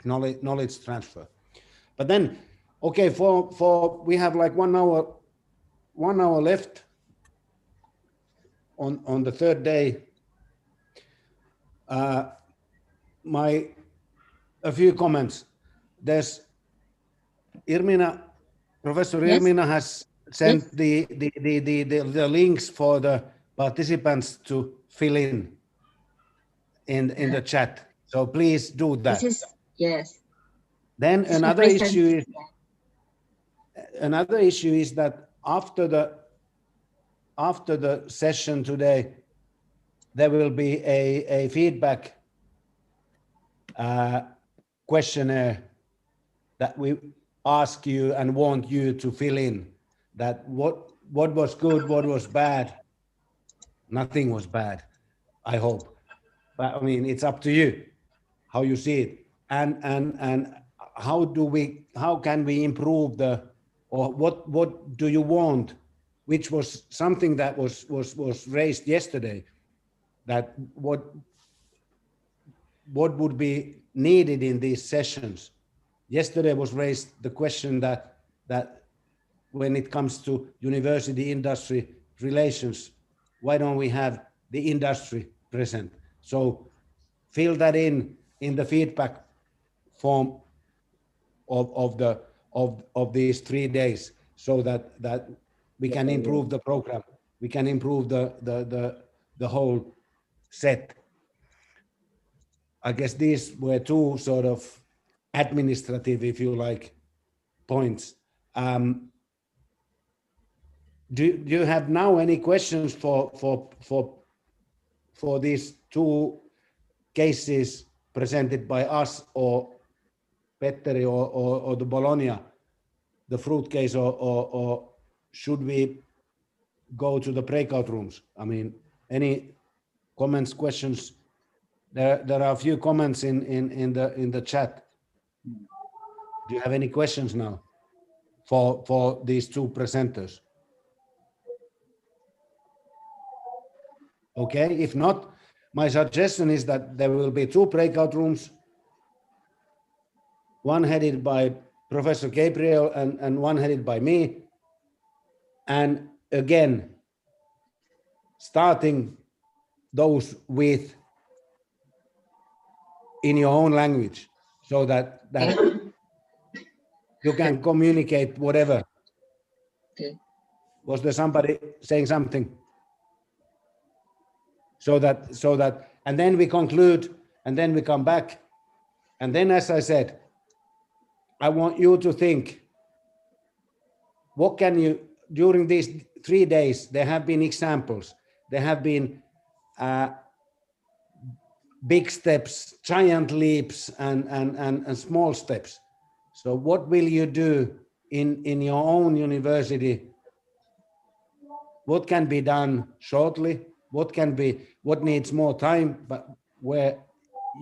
knowledge transfer. But then, okay, for we have like 1 hour left on the third day. A few comments. There's Professor Irmina has sent the links for the participants to fill in the chat. So please do that. Yes. Then another issue is that after the session today, there will be a feedback questionnaire that we ask you and want you to fill in. That what was good, what was bad. Nothing was bad, I hope. But I mean, it's up to you how you see it, and how can we improve or what do you want, which was something that was raised yesterday, that what would be needed in these sessions. Yesterday was raised the question that when it comes to university industry relations, why don't we have the industry present? So fill that in the feedback form of these 3 days, so that we can improve the program, we can improve the whole set. I guess these were 2 sort of administrative, if you like, points. Do you have now any questions for these 2 cases presented by us or Petteri or the Bologna, the fruit case, or should we go to the breakout rooms? I mean, any comments, questions? There are a few comments in the chat. Do you have any questions now for these 2 presenters? Okay, if not, my suggestion is that there will be 2 breakout rooms, one headed by Professor Gabriel and one headed by me. And again, starting those with in your own language, so that you can communicate whatever. Okay. Was there somebody saying something? So that, and then we conclude, and then we come back. And then, as I said, I want you to think, what can you, during these 3 days, there have been examples, there have been big steps, giant leaps, and small steps. So what will you do in your own university? What can be done shortly? What needs more time, but where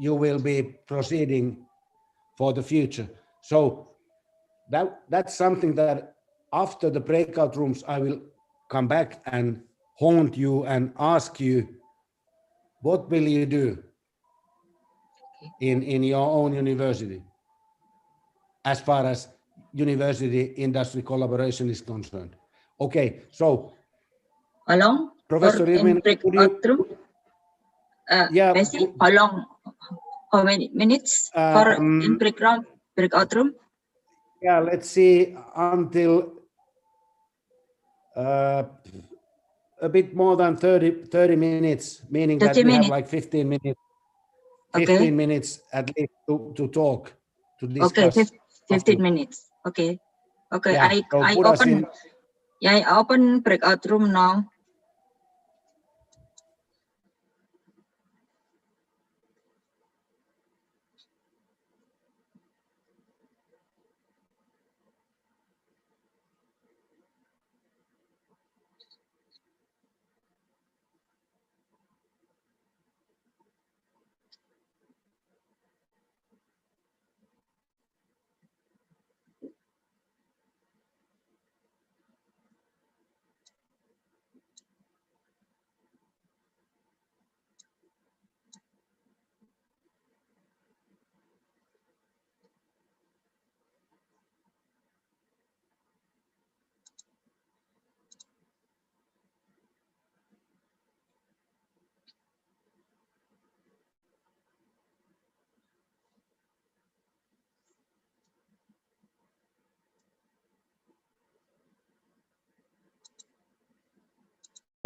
you will be proceeding for the future? So that's something that after the breakout rooms, I will come back and haunt you and ask you, what will you do in your own university as far as university industry collaboration is concerned? Okay, so along Professor Irmina, Yeah. Messi, how long? How many minutes for in breakout room? Yeah, let's see until a bit more than 30 minutes, meaning that we have like 15 minutes. 15 minutes at least to talk, to discuss. Okay, 15 minutes. Okay. Okay, yeah, I open. Yeah, I open breakout room now.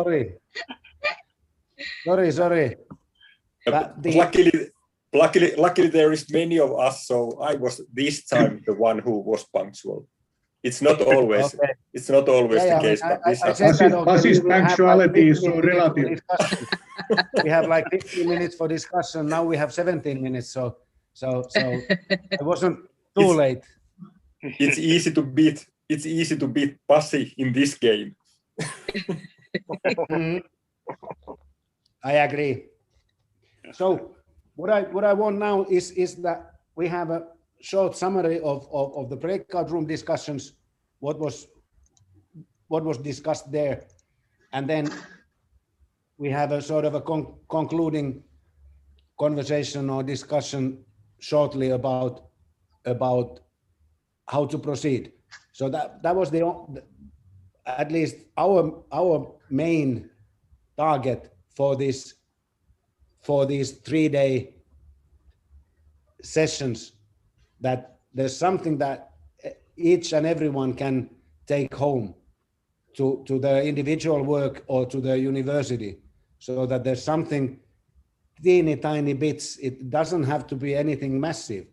Sorry. But luckily there is many of us, so I was this time the one who was punctual. It's not always. Okay. It's not always the case, but this happens. Pasi's punctuality is so relative. We have like 15 minutes for discussion. Now we have 17 minutes, so it wasn't too late. It's easy to beat. It's easy to beat Pasi in this game. I agree. So what I want now is that we have a short summary of the breakout room discussions, what was discussed there, and then we have a sort of a concluding conversation or discussion shortly about how to proceed. So that was at least our main target for these 3-day sessions, that there's something that each and everyone can take home to the individual work or to the university, so that there's something teeny tiny bits. It doesn't have to be anything massive.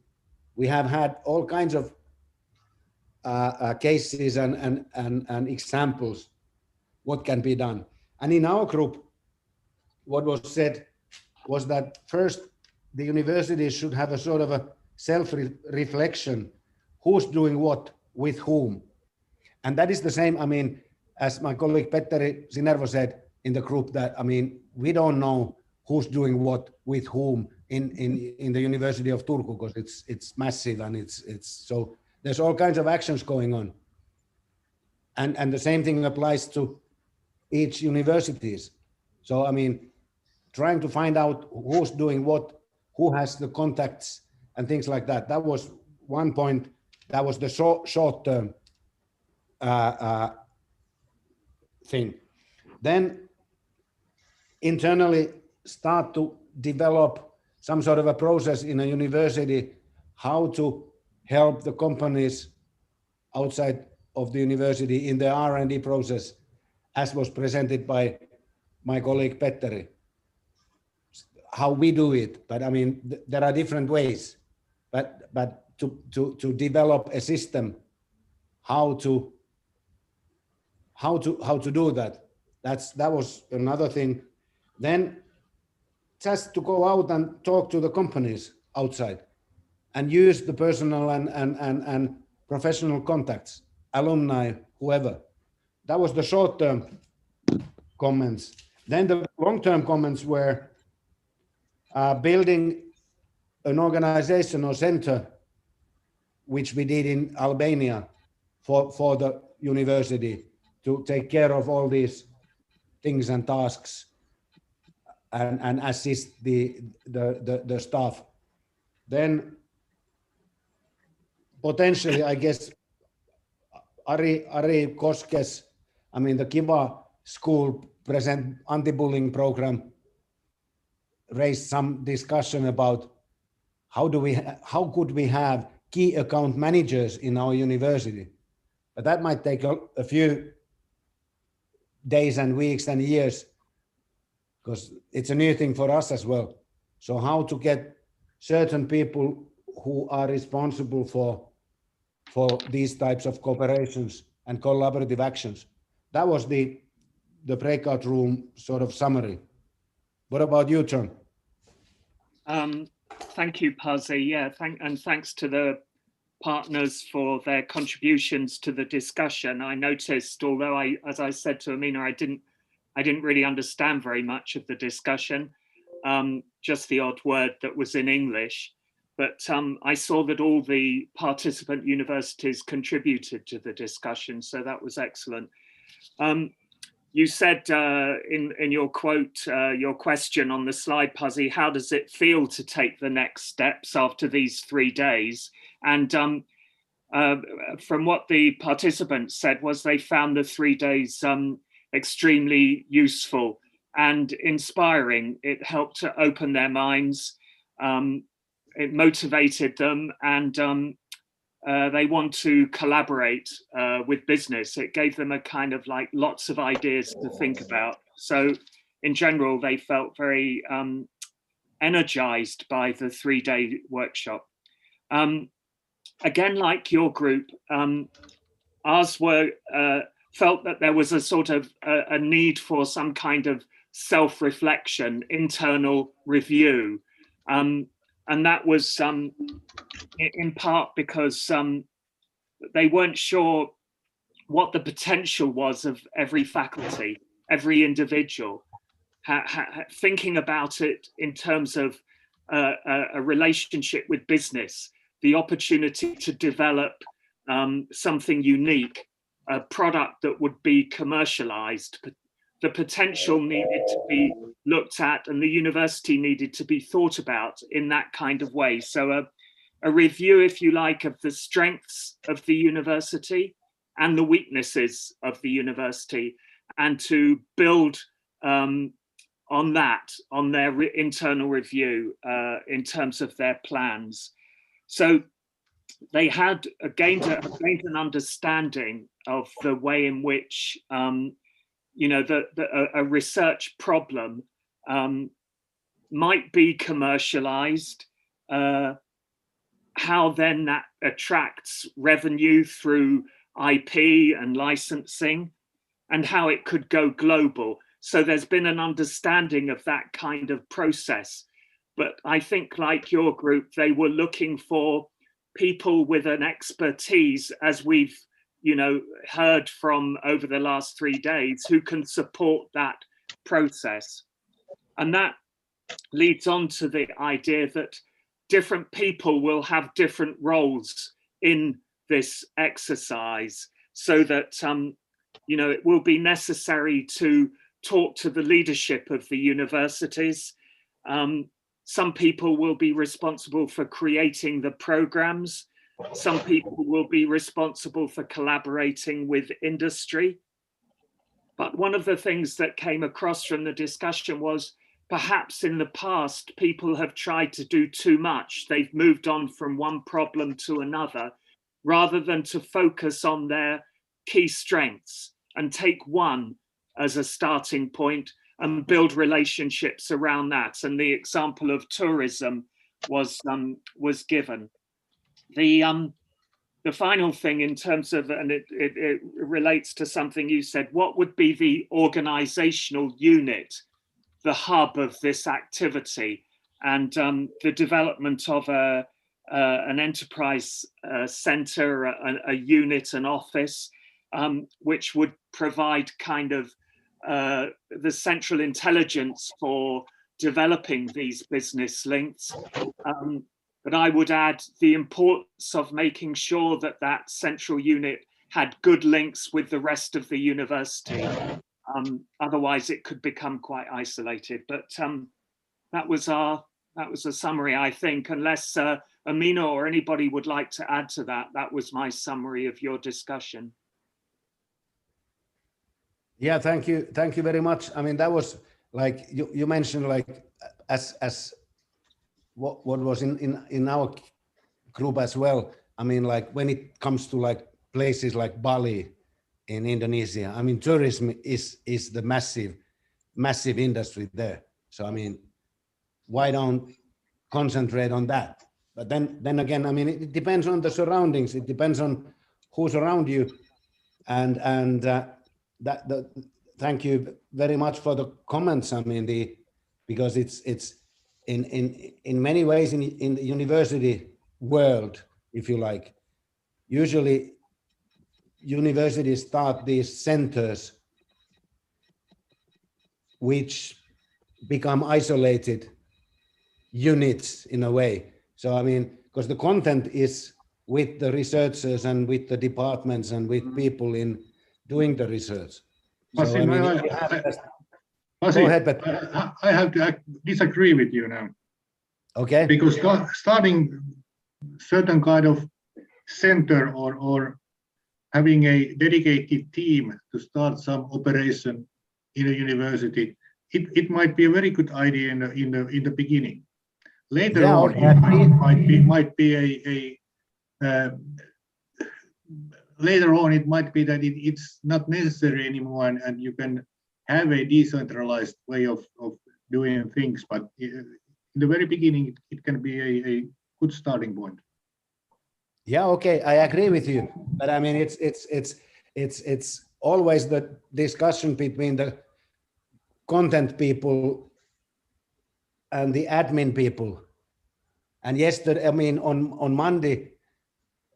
We have had all kinds of cases and examples what can be done. And in our group, what was said was that first the universities should have a sort of a self-reflection, who's doing what with whom. And that is the same, I mean, as my colleague Petteri Sinervo said in the group, that, I mean, we don't know who's doing what with whom in the University of Turku, because it's massive, and it's so there's all kinds of actions going on. And the same thing applies to each universities. So, I mean, trying to find out who's doing what, who has the contacts and things like that. That was one point. That was the short-term thing. Then internally start to develop some sort of a process in a university, how to help the companies outside of the university in the R&D process, as was presented by my colleague Petteri. How we do it, but I mean, there are different ways, but to develop a system, how to do that. That was another thing. Then just to go out and talk to the companies outside and use the personal and professional contacts, alumni, whoever. That was the short-term comments. Then the long-term comments were building an organization or center, which we did in Albania for the university, to take care of all these things and tasks and assist the staff. Then potentially, I guess, Ari Koskes, I mean, the Kiva school present anti-bullying program raised some discussion about how could we have key account managers in our university, but that might take a few days and weeks and years, because it's a new thing for us as well. So how to get certain people who are responsible for these types of cooperations and collaborative actions. That was the breakout room sort of summary. What about you, John? Thank you, Pasi. Yeah, thanks to the partners for their contributions to the discussion. I noticed, although as I said to Amina, I didn't really understand very much of the discussion, just the odd word that was in English. But I saw that all the participant universities contributed to the discussion, so that was excellent. You said in your quote, your question on the slide, Pasi, how does it feel to take the next steps after these 3 days? And from what the participants said was they found the 3 days extremely useful and inspiring. It helped to open their minds. It motivated them, and they want to collaborate with business. It gave them a kind of like lots of ideas to think about. So in general, they felt very energized by the 3-day workshop. Again, like your group, ours felt that there was a sort of a need for some kind of self-reflection, internal review. And that was in part because they weren't sure what the potential was of every faculty, every individual, thinking about it in terms of a relationship with business, the opportunity to develop something unique, a product that would be commercialized. The potential needed to be looked at, and the university needed to be thought about in that kind of way. So a review, if you like, of the strengths of the university and the weaknesses of the university, and to build on that, on their internal review in terms of their plans. So they had gained an understanding of the way in which you know, a research problem might be commercialized, how then that attracts revenue through IP and licensing, and how it could go global. So there's been an understanding of that kind of process. But I think, like your group, they were looking for people with an expertise, as we've heard from over the last 3 days, who can support that process. And that leads on to the idea that different people will have different roles in this exercise, so that it will be necessary to talk to the leadership of the universities. Some people will be responsible for creating the programs. Some people will be responsible for collaborating with industry. But one of the things that came across from the discussion was perhaps in the past, people have tried to do too much. They've moved on from one problem to another, rather than to focus on their key strengths and take one as a starting point and build relationships around that. And the example of tourism was given. The final thing in terms of, and it relates to something you said, what would be the organizational unit, the hub of this activity, and the development of an enterprise center, a unit, an office, which would provide kind of the central intelligence for developing these business links. But I would add the importance of making sure that that central unit had good links with the rest of the university. Otherwise, it could become quite isolated. But that was a summary, I think. Unless Amina or anybody would like to add to that, that was my summary of your discussion. Yeah, thank you very much. I mean, that was, like you mentioned, like as what was in our group as well. I mean, like when it comes to like places like Bali in Indonesia, I mean, tourism is the massive industry there. So I mean, why don't concentrate on that? But then again, I mean, it depends on the surroundings. It depends on who's around you, and thank you very much for the comments. I mean, because it's in many ways in the university world, if you like, usually universities start these centers which become isolated units in a way. So I mean, because the content is with the researchers and with the departments and with people in doing the research. So I mean, go ahead, but I have to disagree with you now. Okay. Because starting certain kind of center or having a dedicated team to start some operation in a university, it might be a very good idea in the beginning. Later on, it might be later on it might be that it's not necessary anymore, and you can have a decentralized way of doing things. But in the very beginning, it can be a good starting point. Yeah, okay, I agree with you, but I mean, it's always the discussion between the content people and the admin people. And yesterday, I mean, on Monday,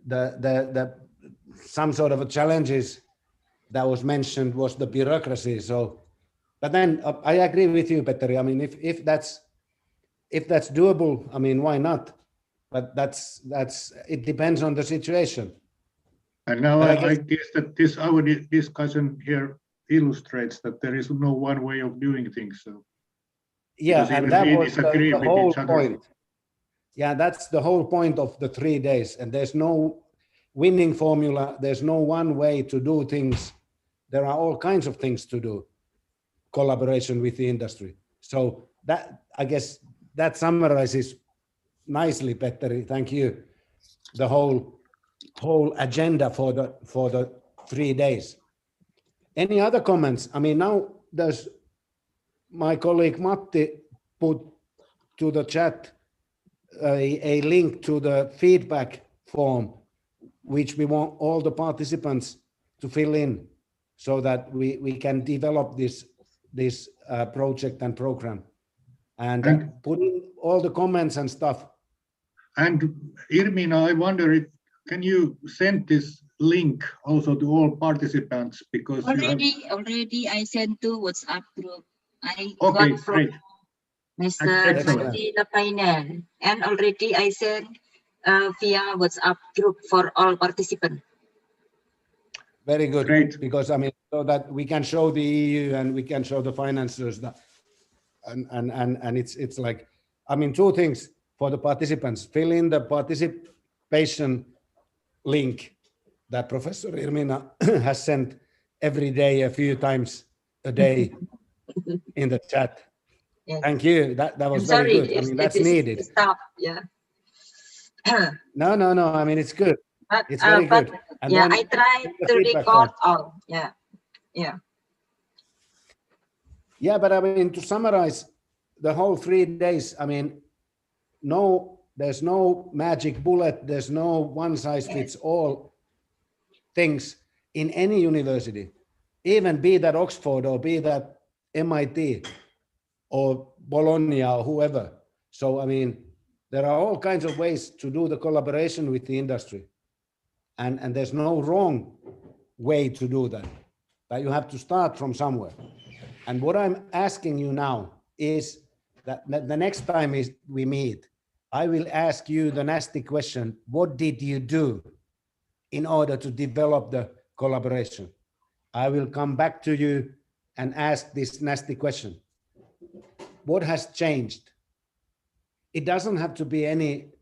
the some sort of a challenges that was mentioned was the bureaucracy. So, but then I agree with you, Petteri. I mean, if that's doable, I mean, why not? But it depends on the situation. And now I guess that our discussion here illustrates that there is no one way of doing things. So yeah, and that was the whole point. Yeah, that's the whole point of the 3 days. And there's no winning formula. There's no one way to do things. There are all kinds of things to do. Collaboration with the industry. So that, I guess, that summarizes nicely, Petteri. Thank you. The whole agenda for the 3 days. Any other comments? I mean, now there's my colleague Matti put to the chat a link to the feedback form, which we want all the participants to fill in so that we can develop this project and program and put in all the comments and stuff. And Irmina, I wonder can you send this link also to all participants, because already I sent to WhatsApp group. I okay, got from great. Mr. Matti Lapainen, and already I sent via WhatsApp group for all participants. Very good. Great. Because I mean, so that we can show the EU and we can show the financiers that, and it's like, I mean, 2 things for the participants. Fill in the participation link that Professor Irmina has sent every day, a few times a day in the chat. Yes. Thank you. That was very good. I mean, that's needed. Stop. Yeah. No. I mean, it's good. But, it's very good. And yeah, then I tried to record all. Yeah. Yeah, but I mean, to summarize the whole 3 days, I mean, there's no magic bullet. There's no one size fits all things in any university, even be that Oxford or be that MIT or Bologna or whoever. So, I mean, there are all kinds of ways to do the collaboration with the industry. And there's no wrong way to do that, but you have to start from somewhere. And what I'm asking you now is that the next time we meet, I will ask you the nasty question: what did you do in order to develop the collaboration? I will come back to you and ask this nasty question. What has changed? It doesn't have to be any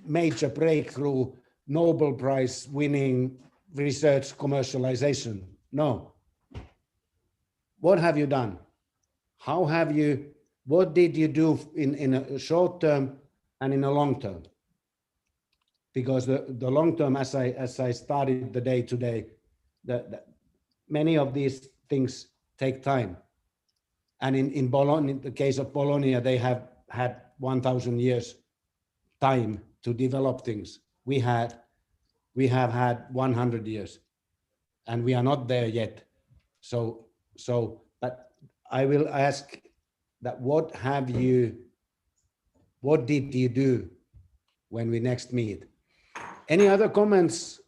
major breakthrough, Nobel Prize winning research commercialization. No. What have you done? what did you do in a short term and in a long term? Because the long term, as I started the day today, many of these things take time. And in Bologna, in the case of Bologna, they have had 1,000 years time to develop things. We have had 100 years, and we are not there yet. So, but I will ask that what did you do when we next meet? Any other comments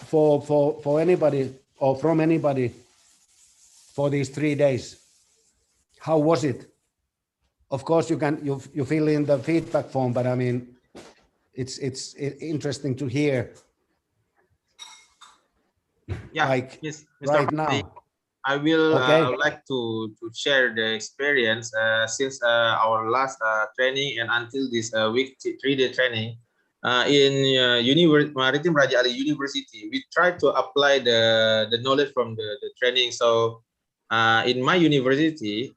for anybody or from anybody for these 3 days? How was it? Of course, you fill in the feedback form, but I mean, it's interesting to hear. Yeah, like Mr. right now. I will Okay. like to share the experience since our last training and until this week 3-day training in Maritime Raja Ali University. We try to apply the knowledge from the training. So in my university,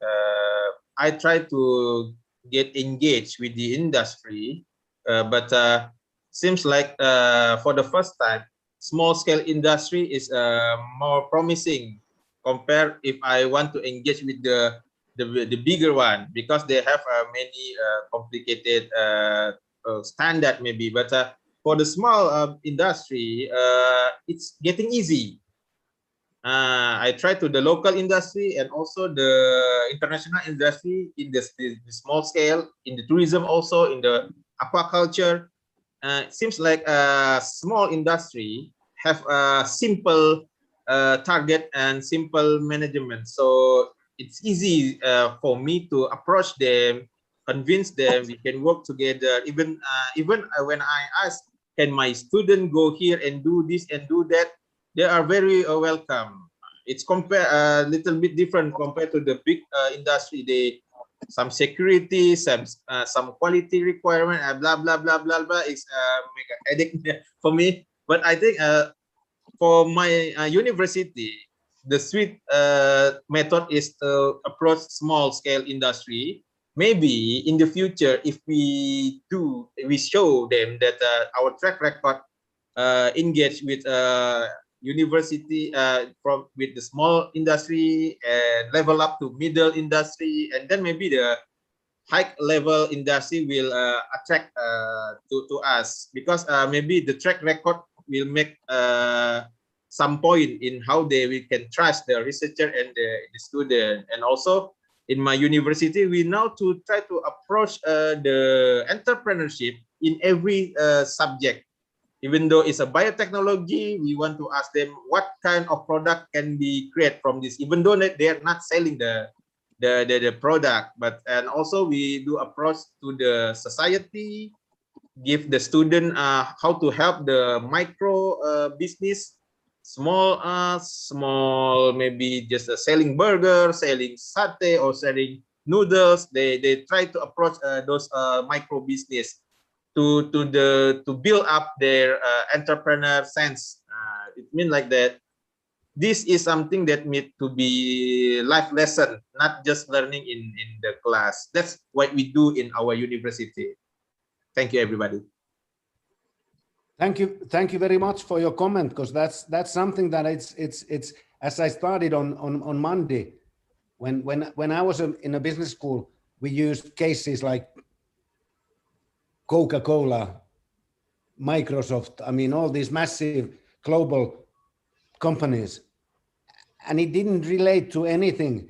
I try to get engaged with the industry, but seems like for the first time, small scale industry is more promising compared if I want to engage with the bigger one, because they have many complicated standard maybe, but for the small industry, it's getting easy. I try to the local industry and also the international industry in the small scale, in the tourism, also in the aquaculture. It seems like a small industry have a simple target and simple management. So it's easy for me to approach them, convince them we can work together. Even when I ask, can my student go here and do this and do that, they are very welcome. It's a little bit different compared to the big industry. They some security, some quality requirement, blah blah blah blah blah. Is make a headache for me. But I think for my university, the sweet method is to approach small scale industry. Maybe in the future, if we show them that our track record engage with university with the small industry and level up to middle industry, and then maybe the high level industry will attract to us, because maybe the track record will make some point in how we can trust the researcher and the student. And also in my university, we now to try to approach the entrepreneurship in every subject. Even though it's a biotechnology, we want to ask them what kind of product can be created from this, even though they are not selling the product. But and also we do approach to the society, give the student how to help the micro business, small maybe just selling burger, selling satay, or selling noodles. They try to approach those micro business to build up their entrepreneur sense. It means like that. This is something that need to be life lesson, not just learning in the class. That's what we do in our university. Thank you, everybody. Thank you very much for your comment, because that's something that it's as I started on Monday, when I was in a business school, we used cases like Coca-Cola, Microsoft, I mean, all these massive global companies, and it didn't relate to anything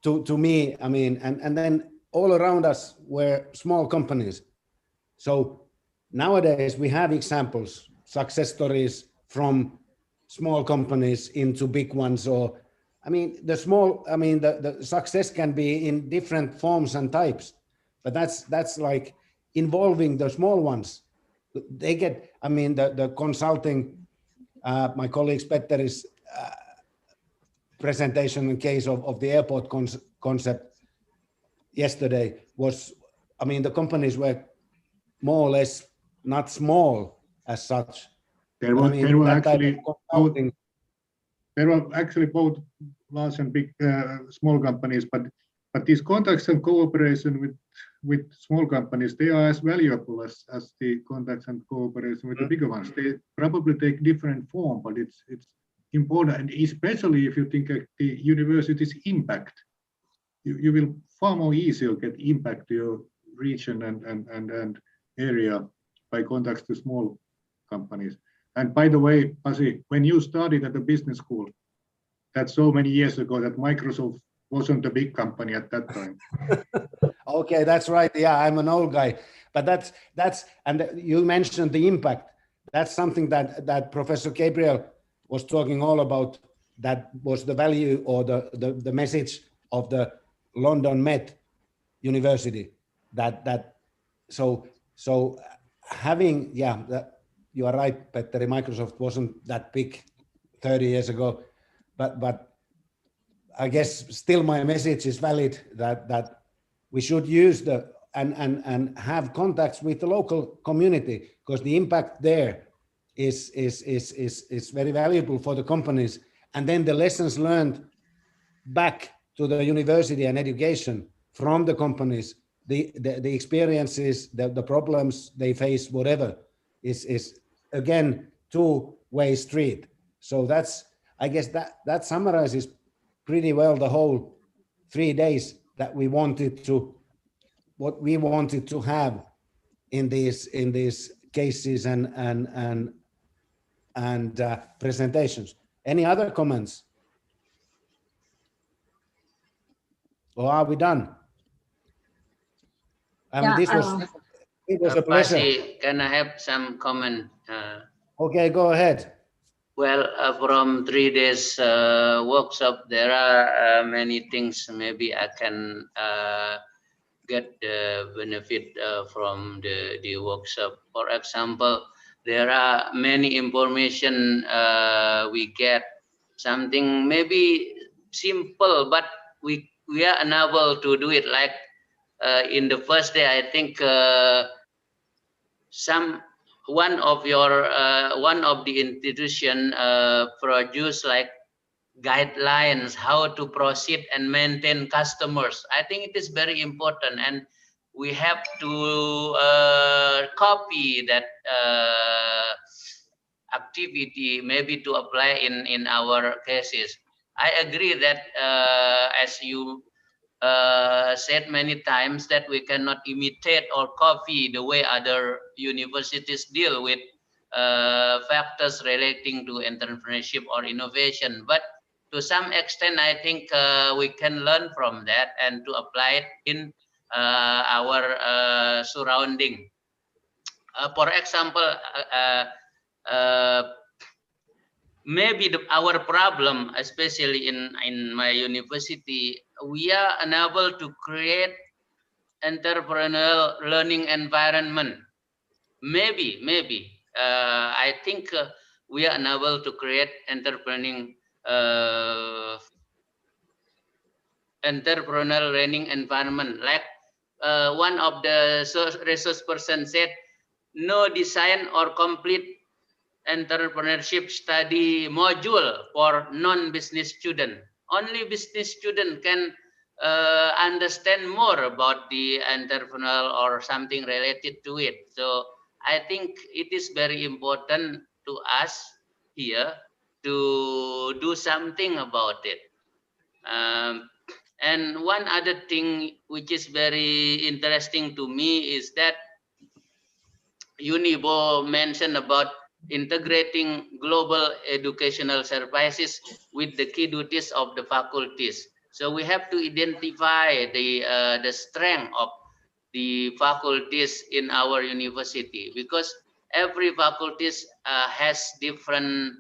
to me. I mean, and then all around us were small companies. So nowadays we have examples, success stories from small companies into big ones. Or, I mean, the success can be in different forms and types, but that's like involving the small ones. They get, I mean, the consulting, my colleague Petter's presentation in case of the airport concept yesterday was, I mean, the companies were more or less not small as such. There were actually both large and big small companies, but these contacts and cooperation with small companies, they are as valuable as the contacts and cooperation with the bigger ones. They probably take different form, but it's important, and especially if you think of the university's impact, you will far more easily get impact to your region and area by contacts to small companies. And by the way, Pasi, when you started at the business school, that's so many years ago, that Microsoft wasn't a big company at that time. Okay, that's right. Yeah, I'm an old guy, but that's and you mentioned the impact. That's something that Professor Gabriel was talking all about. That was the value or the message of the London Met University. So having, you are right, Petteri, Microsoft wasn't that big 30 years ago, but I guess still my message is valid that we should use and have contacts with the local community, because the impact there is very valuable for the companies, and then the lessons learned back to the university and education from the companies, the experiences, the problems they face, whatever, is again two-way street. So that's, I guess that summarizes pretty well the whole 3 days that we wanted to, what we wanted to have in these cases and presentations. Any other comments? Or are we done? I mean, it was a pleasure. Pasi, can I have some comment? Okay, go ahead. Well, from 3 days workshop, there are many things maybe I can get the benefit from the workshop. For example, there are many information we get, something maybe simple, but we are unable to do it. Like in the first day, I think one of the institution produce like guidelines how to proceed and maintain customers. I think it is very important, and we have to copy that activity, maybe to apply in our cases. I agree that as you said many times, that we cannot imitate or copy the way other universities deal with factors relating to entrepreneurship or innovation, but to some extent I think we can learn from that and to apply it in our surrounding. For example, maybe our problem, especially in my university, we are unable to create entrepreneurial learning environment. Maybe I think we are unable to create entrepreneurial learning environment. Like one of the resource person said, no design or complete entrepreneurship study module for non-business student. Only business student can understand more about the entrepreneurial or something related to it. So I think it is very important to us here to do something about it. And one other thing which is very interesting to me is that Unibo mentioned about integrating global educational services with the key duties of the faculties. So we have to identify the strength of the faculties in our university, because every faculties has different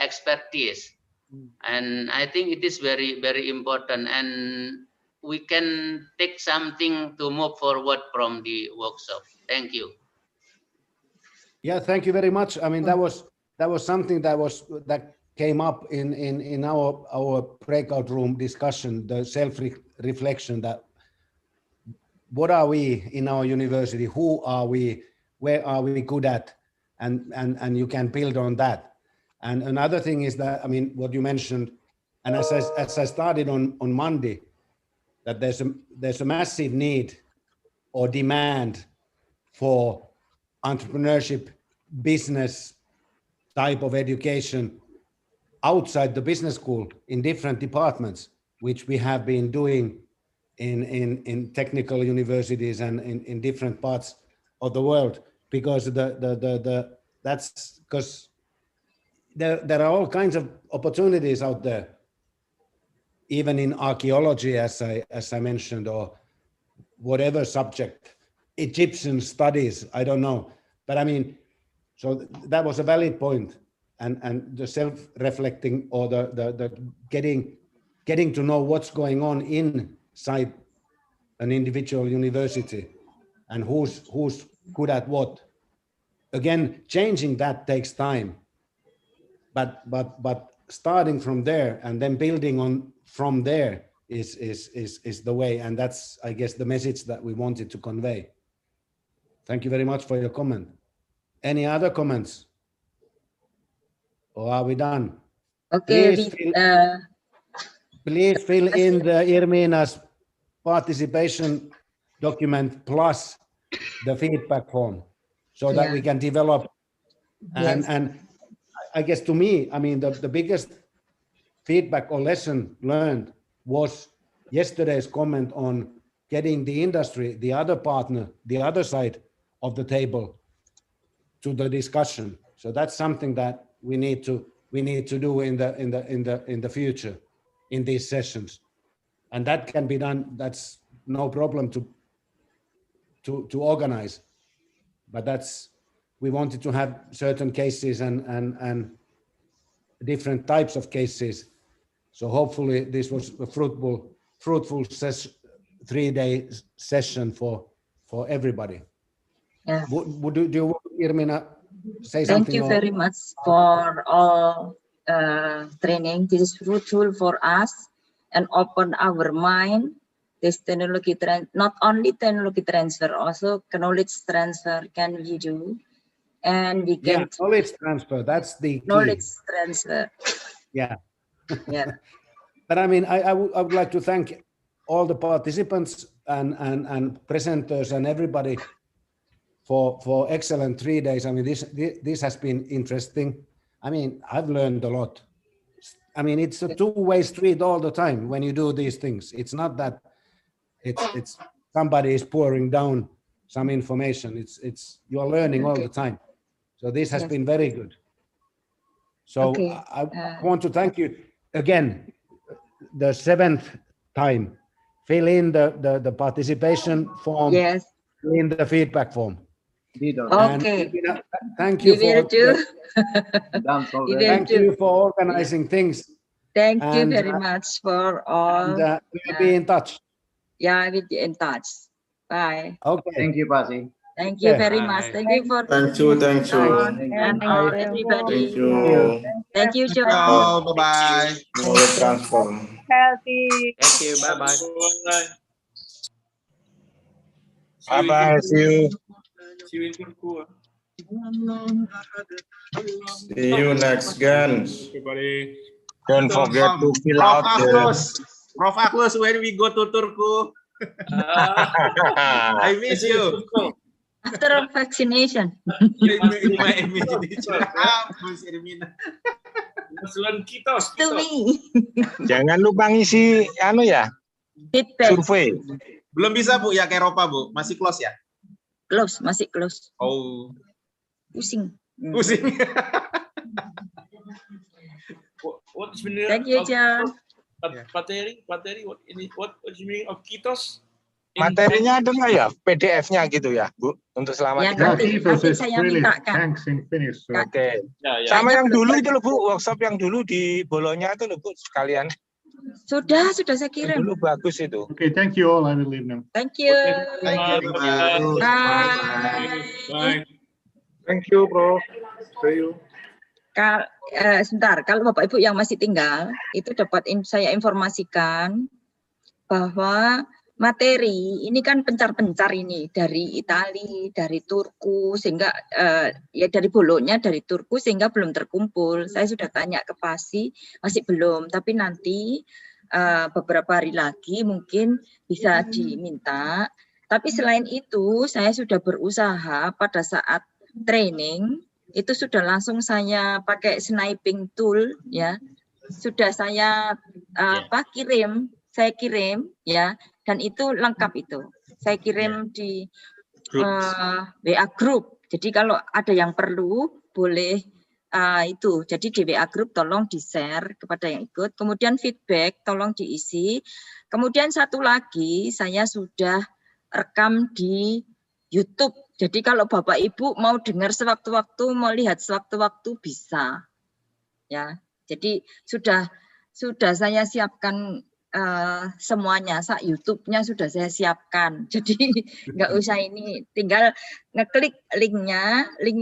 expertise, and I think it is very, very important, and we can take something to move forward from the workshop. Thank you. Yeah, thank you very much. I mean, that was something that came up in our breakout room discussion, the self-reflection, that what are we in our university, who are we, where are we good at, and you can build on that. And another thing is that, I mean, what you mentioned, And as I started on Monday, that there's a massive need or demand for entrepreneurship, business type of education outside the business school in different departments, which we have been doing in technical universities and in different parts of the world, because that's because there are all kinds of opportunities out there, even in archaeology, as I mentioned, or whatever subject, Egyptian studies, I don't know. But I mean, so that was a valid point. And the self-reflecting, or the getting to know what's going on inside an individual university and who's good at what. Again, changing that takes time. But starting from there and then building on from there is the way. And that's, I guess, the message that we wanted to convey. Thank you very much for your comment. Any other comments? Or are we done? Okay, please fill in the Irmina's participation document plus the feedback form, so that we can develop. And I guess, to me, I mean, the biggest feedback or lesson learned was yesterday's comment on getting the industry, the other partner, the other side of the table, to the discussion. So that's something that we need to do in the future in these sessions, and that can be done. That's no problem to organize, but we wanted to have certain cases and different types of cases. So hopefully this was a fruitful 3-day session for everybody. Yeah. Do you want, Irmina, say something? Thank you very much for all training. This is fruitful for us and open our mind. This technology not only technology transfer, also knowledge transfer can we do, and we can knowledge transfer. That's the key. Knowledge transfer. Yeah. Yeah. But I mean, I would like to thank all the participants and presenters and everybody for excellent 3 days. I mean, this has been interesting. I mean, I've learned a lot. I mean, it's a two-way street all the time when you do these things. It's not that it's somebody is pouring down some information. It's you're learning all the time. So this has been very good. So I want to thank you again. The 7th time, fill in the participation form. Yes. Fill in the feedback form. Okay. And, thank you thank you for organizing things. Thank you very much for all. And we'll be in touch. Yeah, we'll be in touch. Bye. Okay. Thank you, Pasi. Thank you very much. Thank you for Thank you. and all everybody. Thank you. Thank you, John. Bye-bye. Knowledge transfer. Healthy. Thank you. Bye-bye. Bye-bye. See you. See you in Turku. See you next, guys. Everybody. Don't forget to fill out Prof. Aklus, when we go to Turku? I miss you. After vaccination. To me. Jangan lupa ngisi survei. Belum bisa, Bu, ya ke Eropa, Bu. Masih close ya? Close, masih close. Oh. Pusing. Pusing. What is meaning? Thank you, John. Materi, what is meaning of kitos? Materinya ada nggak ya? PDF-nya gitu ya, Bu? Untuk selama 3 hari. Nanti saya mintakan. Thanks in Finnish. So. Oke. Sama yang dulu itu loh, Bu. Workshop yang dulu di Bologna itu loh, Bu. Sekalian. Sudah saya kirim. Dulu bagus itu. Okay, thank you all. I will leave now. Thank you. Thank you. Bye. Thank you, Bro. See you. Sebentar, kalau Bapak Ibu yang masih tinggal, itu dapat saya informasikan bahwa materi ini kan pencar-pencar ini dari Itali, dari Turku, sehingga ya dari Bolonya, dari Turku sehingga belum terkumpul. Saya sudah tanya ke Pasi, masih belum, tapi nanti beberapa hari lagi mungkin bisa diminta. Tapi selain itu saya sudah berusaha pada saat training itu sudah langsung saya pakai sniping tool ya. Sudah saya kirim ya, dan itu lengkap itu. Saya kirim di WA group. Jadi kalau ada yang perlu boleh itu. Jadi di WA group tolong di-share kepada yang ikut. Kemudian feedback tolong diisi. Kemudian satu lagi saya sudah rekam di YouTube. Jadi kalau Bapak Ibu mau dengar sewaktu-waktu, mau lihat sewaktu-waktu bisa. Ya. Jadi sudah saya siapkan semuanya, YouTube-nya sudah saya siapkan. Jadi nggak usah ini, tinggal ngeklik linknya